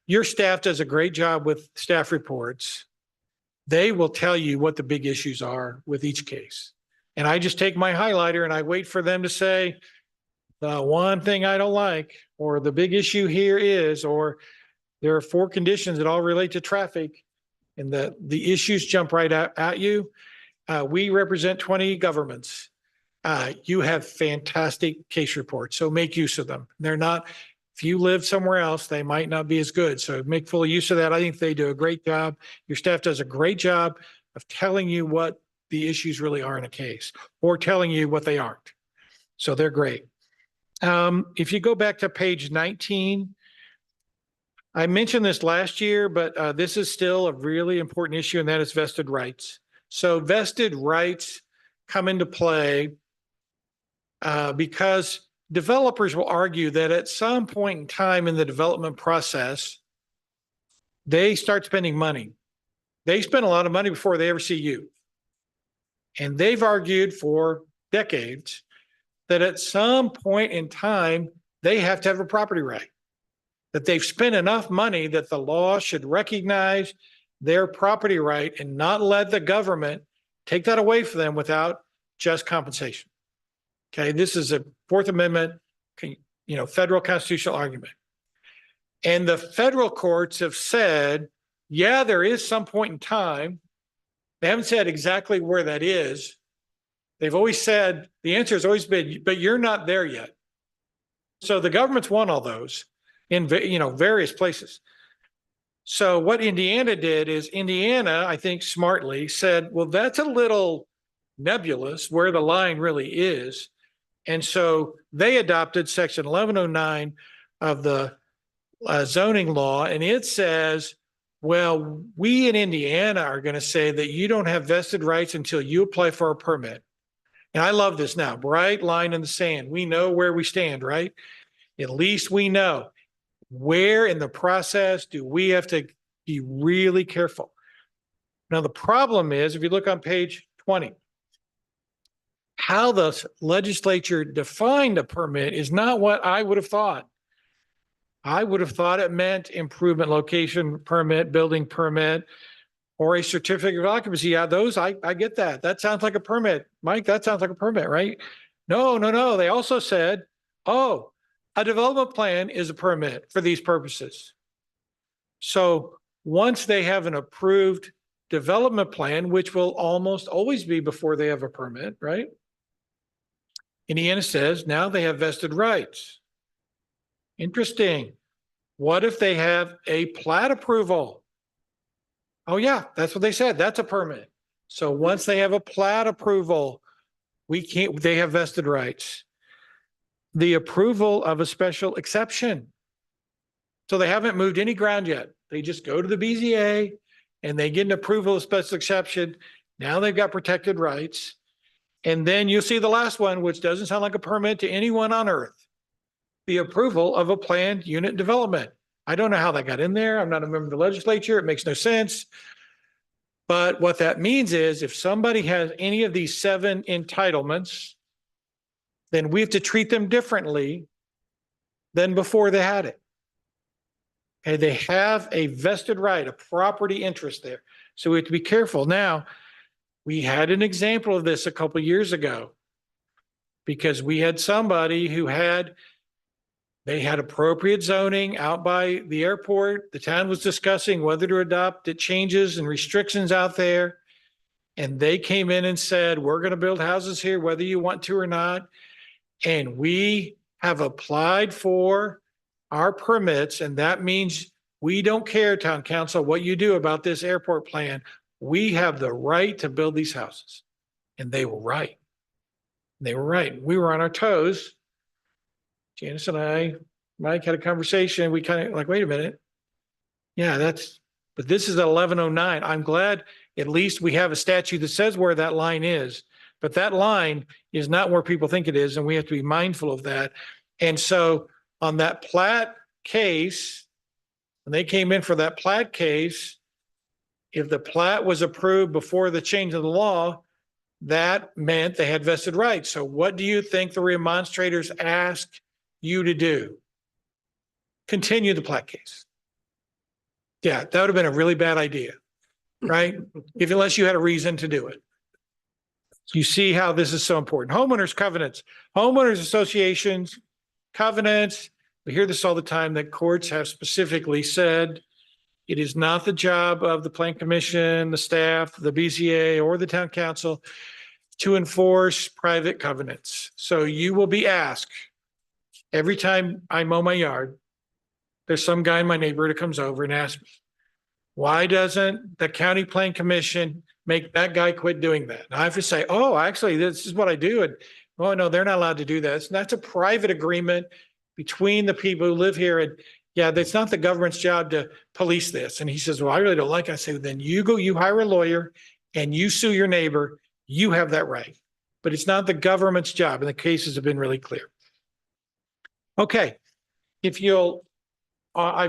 Your staff does a great job with staff reports. They will tell you what the big issues are with each case. And I just take my highlighter and I wait for them to say, the one thing I don't like, or the big issue here is, or there are 4 conditions that all relate to traffic, and the issues jump right at you. We represent 20 governments. You have fantastic case reports, so make use of them. They're not, if you live somewhere else, they might not be as good. So make full use of that. I think they do a great job. Your staff does a great job of telling you what the issues really are in a case, or telling you what they aren't. So they're great. If you go back to page 19, I mentioned this last year, but this is still a really important issue, and that is vested rights. So vested rights come into play because developers will argue that at some point in time in the development process, they start spending money. They spend a lot of money before they ever see you. And they've argued for decades that at some point in time, they have to have a property right, that they've spent enough money that the law should recognize their property right and not let the government take that away from them without just compensation. Okay, this is a Fourth Amendment, federal constitutional argument. And the federal courts have said, yeah, there is some point in time. They haven't said exactly where that is. They've always said, the answer has always been, but you're not there yet. So the government's won all those in various places. So what Indiana did is Indiana, I think smartly said, well, that's a little nebulous where the line really is. And so they adopted section 1109 of the zoning law, and it says, well, we in Indiana are going to say that you don't have vested rights until you apply for a permit. And I love this now, bright line in the sand. We know where we stand, right? At least we know where in the process do we have to be really careful. Now, the problem is, if you look on page 20, how the legislature defined a permit is not what I would have thought. I would have thought it meant improvement location permit, building permit, or a certificate of occupancy. Yeah, those, I get that. That sounds like a permit. Mike, that sounds like a permit, right? No. They also said, oh, a development plan is a permit for these purposes. So once they have an approved development plan, which will almost always be before they have a permit, right? Indiana says now they have vested rights. Interesting. What if they have a plat approval? Oh yeah, that's what they said. That's a permit. So once they have a plat approval, they have vested rights. The approval of a special exception. So they haven't moved any ground yet. They just go to the BZA and they get an approval of special exception. Now they've got protected rights. And then you'll see the last one, which doesn't sound like a permit to anyone on earth. The approval of a planned unit development. I don't know how that got in there. I'm not a member of the legislature. It makes no sense. But what that means is if somebody has any of these 7 entitlements, then we have to treat them differently than before they had it. Okay, they have a vested right, a property interest there. So we have to be careful. Now, we had an example of this a couple of years ago because we had somebody who they had appropriate zoning out by the airport. The town was discussing whether to adopt the changes and restrictions out there. And they came in and said, we're going to build houses here, whether you want to or not. And we have applied for our permits. And that means we don't care, town council, what you do about this airport plan. We have the right to build these houses. And they were right. They were right. We were on our toes. Janice and I, Mike, had a conversation. We kind of like, wait a minute. Yeah, but this is at 1109. I'm glad at least we have a statute that says where that line is. But that line is not where people think it is. And we have to be mindful of that. And so on that plat case, when they came in for that plat case, if the plat was approved before the change of the law, that meant they had vested rights. So what do you think the remonstrators asked you to do? Continue the plat case. Yeah, that would have been a really bad idea, right? Unless you had a reason to do it. You see how this is so important. Homeowners covenants, homeowners associations, covenants. We hear this all the time that courts have specifically said it is not the job of the plan commission, the staff, the BZA, or the town council to enforce private covenants. So you will be asked every time I mow my yard, there's some guy in my neighborhood that comes over and asks me, why doesn't the county plan commission make that guy quit doing that? And I have to say, oh, actually, this is what I do. And oh, no, they're not allowed to do that. That's a private agreement between the people who live here. And yeah, that's not the government's job to police this. And he says, well, I really don't like it. I say, then you go, you hire a lawyer and you sue your neighbor. You have that right. But it's not the government's job. And the cases have been really clear. Okay. If you'll, I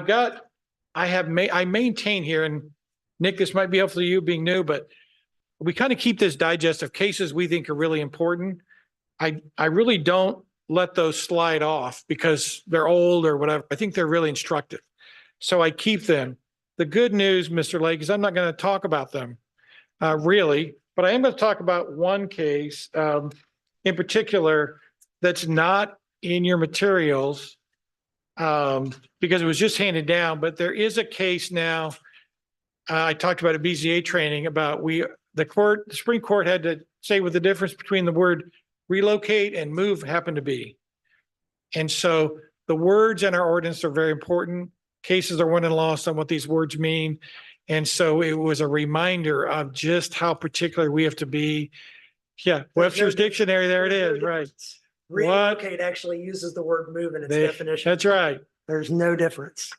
maintain here, and Nick, this might be helpful to you being new, but we kind of keep this digest of cases we think are really important. I really don't let those slide off because they're old or whatever. I think they're really instructive. So I keep them. The good news, Mr. Lake, is I'm not going to talk about them really, but I am going to talk about one case in particular that's not in your materials because it was just handed down, but there is a case now. I talked about a BZA training about the Supreme Court had to say what the difference between the word relocate and move happened to be. And so the words in our ordinance are very important. Cases are won and lost on what these words mean. And so it was a reminder of just how particular we have to be. Yeah, Webster's Dictionary, there it is, right. Relocate actually uses the word move in its They- definition. That's right. There's no difference.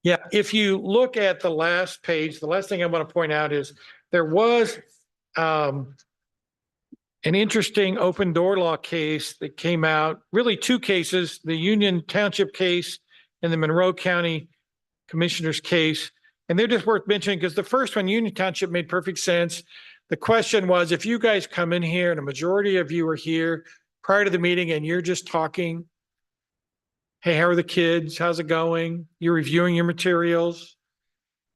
Yeah, if you look at the last page, the last thing I want to point out is there was an interesting open door law case that came out, really two cases, the Union Township case and the Monroe County Commissioner's case. And they're just worth mentioning because the first one, Union Township, made perfect sense. The question was, if you guys come in here and a majority of you are here prior to the meeting and you're just talking, hey, how are the kids? How's it going? You're reviewing your materials.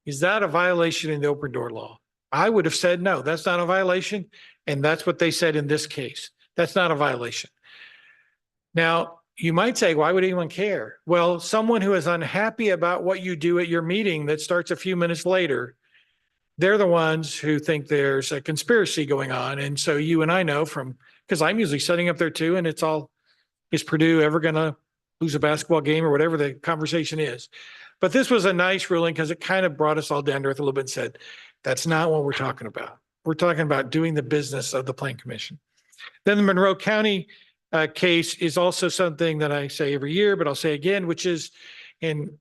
Is that a violation in the open door law? I would have said, no, that's not a violation. And that's what they said in this case. That's not a violation. Now, you might say, why would anyone care? Well, someone who is unhappy about what you do at your meeting that starts a few minutes later, they're the ones who think there's a conspiracy going on. And so you and I know from, because I'm usually sitting up there too, and it's all, is Purdue ever going to lose a basketball game or whatever the conversation is? But this was a nice ruling because it kind of brought us all down to earth a little bit and said, that's not what we're talking about. We're talking about doing the business of the Plan Commission. Then the Monroe County case is also something that I say every year, but I'll say again, which is, and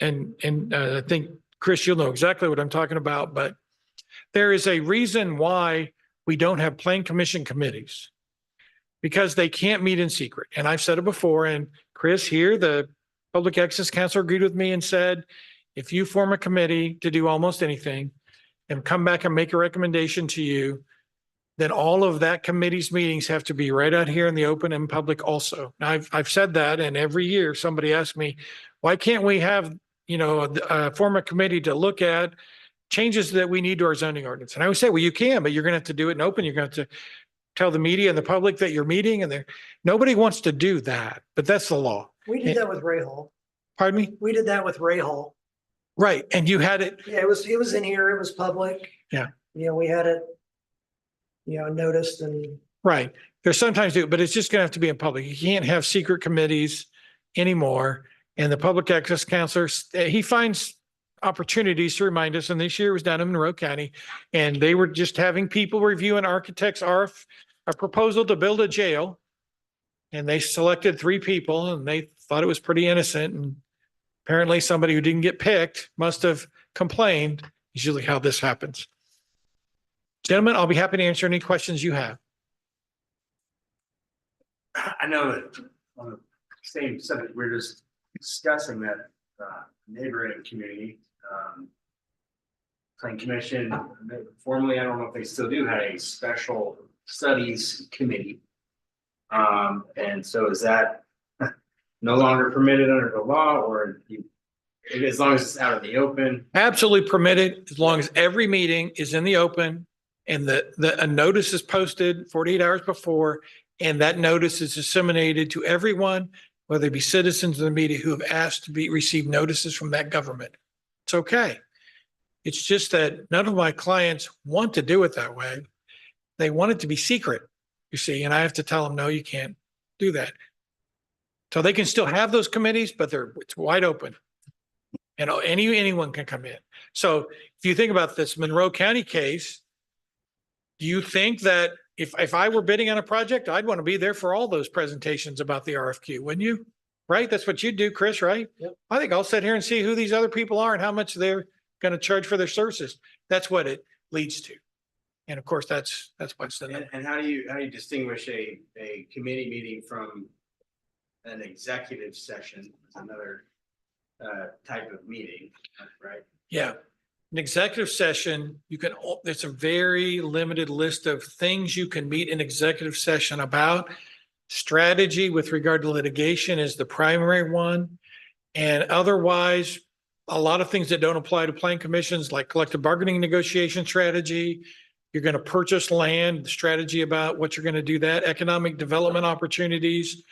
I think, Chris, you'll know exactly what I'm talking about, but there is a reason why we don't have Plan Commission committees, because they can't meet in secret. And I've said it before, and Chris here, the Public Access Council, agreed with me and said, if you form a committee to do almost anything and come back and make a recommendation to you, then all of that committee's meetings have to be right out here in the open and public also. Now, I've said that, and every year somebody asks me, why can't we have, form a committee to look at changes that we need to our zoning ordinance? And I would say, well, you can, but you're going to have to do it in open. You're going to have to tell the media and the public that you're meeting, and nobody wants to do that, but that's the law. We did that with Ray Hall. Pardon me? We did that with Ray Hall. Right. And you had it. Yeah, it was in here. It was public. Yeah. We had it, noticed and. Right. There's sometimes but it's just going to have to be in public. You can't have secret committees anymore. And the Public Access Counselor, he finds opportunities to remind us. And this year it was down in Monroe County, and they were just having people review an architect's a proposal to build a jail. And they selected 3 people, and they thought it was pretty innocent. And apparently somebody who didn't get picked must have complained. It's usually how this happens. Gentlemen, I'll be happy to answer any questions you have. I know that on the same subject, we're just discussing that neighborhood community. Plan Commission, formerly, I don't know if they still do, had a special studies committee. And so is that no longer permitted under the law, or as long as it's out in the open? Absolutely permitted, as long as every meeting is in the open and a notice is posted 48 hours before, and that notice is disseminated to everyone, whether it be citizens of the media who have asked to receive notices from that government. It's okay. It's just that none of my clients want to do it that way. They want it to be secret, you see, and I have to tell them, no, you can't do that. So they can still have those committees, but it's wide open. And anyone can come in. So if you think about this Monroe County case, do you think that if I were bidding on a project, I'd want to be there for all those presentations about the RFQ, wouldn't you? Right? That's what you do, Chris, right? Yep. I think I'll sit here and see who these other people are and how much they're going to charge for their services. That's what it leads to. And of course, that's what's the number. And how do you distinguish a committee meeting from an executive session, another type of meeting, right? Yeah. An executive session, it's a very limited list of things you can meet in executive session about. Strategy with regard to litigation is the primary one. And otherwise, a lot of things that don't apply to plan commissions, like collective bargaining negotiation strategy. You're going to purchase land, strategy about what you're going to do that, economic development opportunities.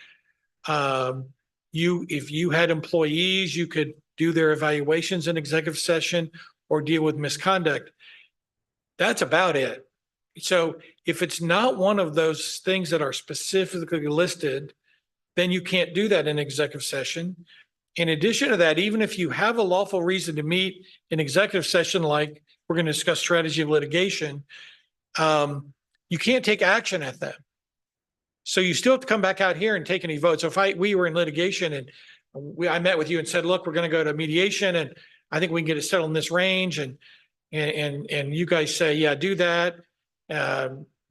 If you had employees, you could do their evaluations in executive session or deal with misconduct. That's about it. So if it's not one of those things that are specifically listed, then you can't do that in executive session. In addition to that, even if you have a lawful reason to meet in executive session, like we're going to discuss strategy of litigation, you can't take action at them. So you still have to come back out here and take any votes. So if we were in litigation and I met with you and said, look, we're going to go to mediation and I think we can get it settled in this range and you guys say, yeah, do that.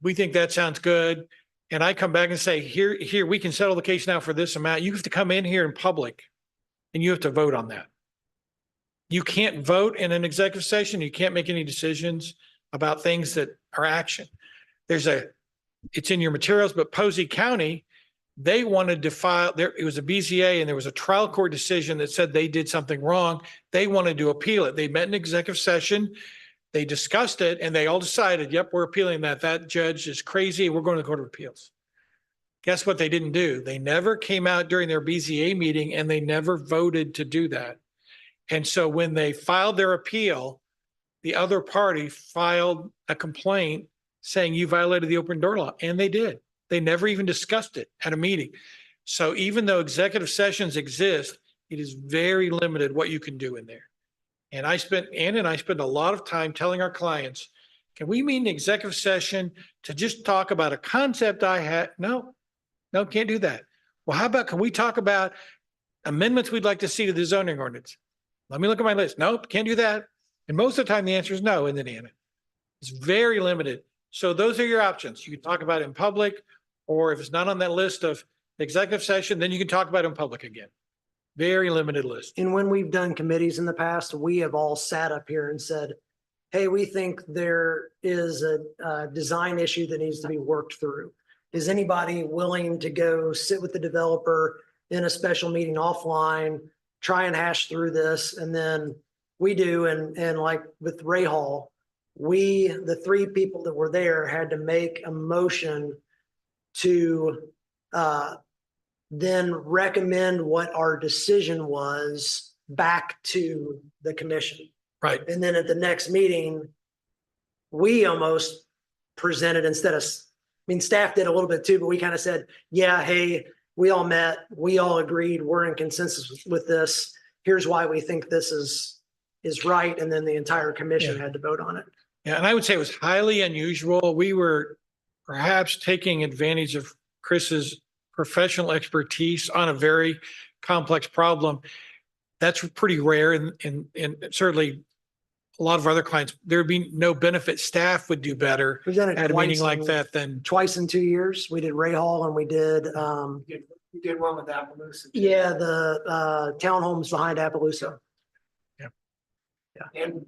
We think that sounds good. And I come back and say, here, we can settle the case now for this amount. You have to come in here in public and you have to vote on that. You can't vote in an executive session. You can't make any decisions about things that are action. It's in your materials, but Posey County, they wanted to file there. It was a BZA and there was a trial court decision that said they did something wrong. They wanted to appeal it. They met in executive session. They discussed it and they all decided, yep, we're appealing that. That judge is crazy. We're going to the Court of Appeals. Guess what they didn't do? They never came out during their BZA meeting and they never voted to do that. And so when they filed their appeal, the other party filed a complaint saying you violated the open door law. And they did. They never even discussed it at a meeting. So even though executive sessions exist, it is very limited what you can do in there. And Ann and I spend a lot of time telling our clients, can we meet in executive session to just talk about a concept I had? No, can't do that. Well, how about, can we talk about amendments we'd like to see to the zoning ordinance? Let me look at my list. Nope, can't do that. And most of the time the answer is no, isn't it, Anna? It's very limited. So those are your options. You can talk about it in public, or if it's not on that list of executive session, then you can talk about it in public again. Very limited list. And when we've done committees in the past, we have all sat up here and said, hey, we think there is a design issue that needs to be worked through. Is anybody willing to go sit with the developer in a special meeting offline, try and hash through this? And then we do, and like with Ray Hall, the three people that were there had to make a motion to then recommend what our decision was back to the commission. Right. And then at the next meeting, we almost presented instead of, staff did a little bit too, but we kind of said, yeah, hey, we all met, we all agreed, we're in consensus with this. Here's why we think this is right. And then the entire commission had to vote on it. Yeah, and I would say it was highly unusual. We were perhaps taking advantage of Chris's professional expertise on a very complex problem. That's pretty rare, and certainly a lot of other clients, there'd be no benefit. Staff would do better We've done it at a meeting like twice that than. Twice in 2 years. We did Ray Hall and we did, You did one with Appaloosa. too. the townhomes behind Appaloosa. And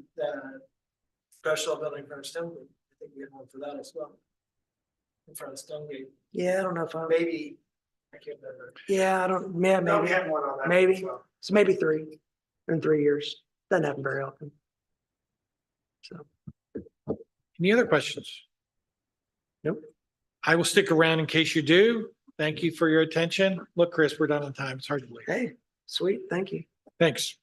special building for Stonegate. I think we had one for that as well. In front of Stonegate, Yeah, I don't know if I, maybe, I can't remember. yeah, I don't, yeah, No, we maybe. had one on that. Maybe. as well. So maybe 3 in 3 years. Doesn't happen very often. So, Any other questions? Nope. I will stick around in case you do. Thank you for your attention. Look, Chris, we're done on time. It's hard to believe. hey, sweet. Thank you. Thanks.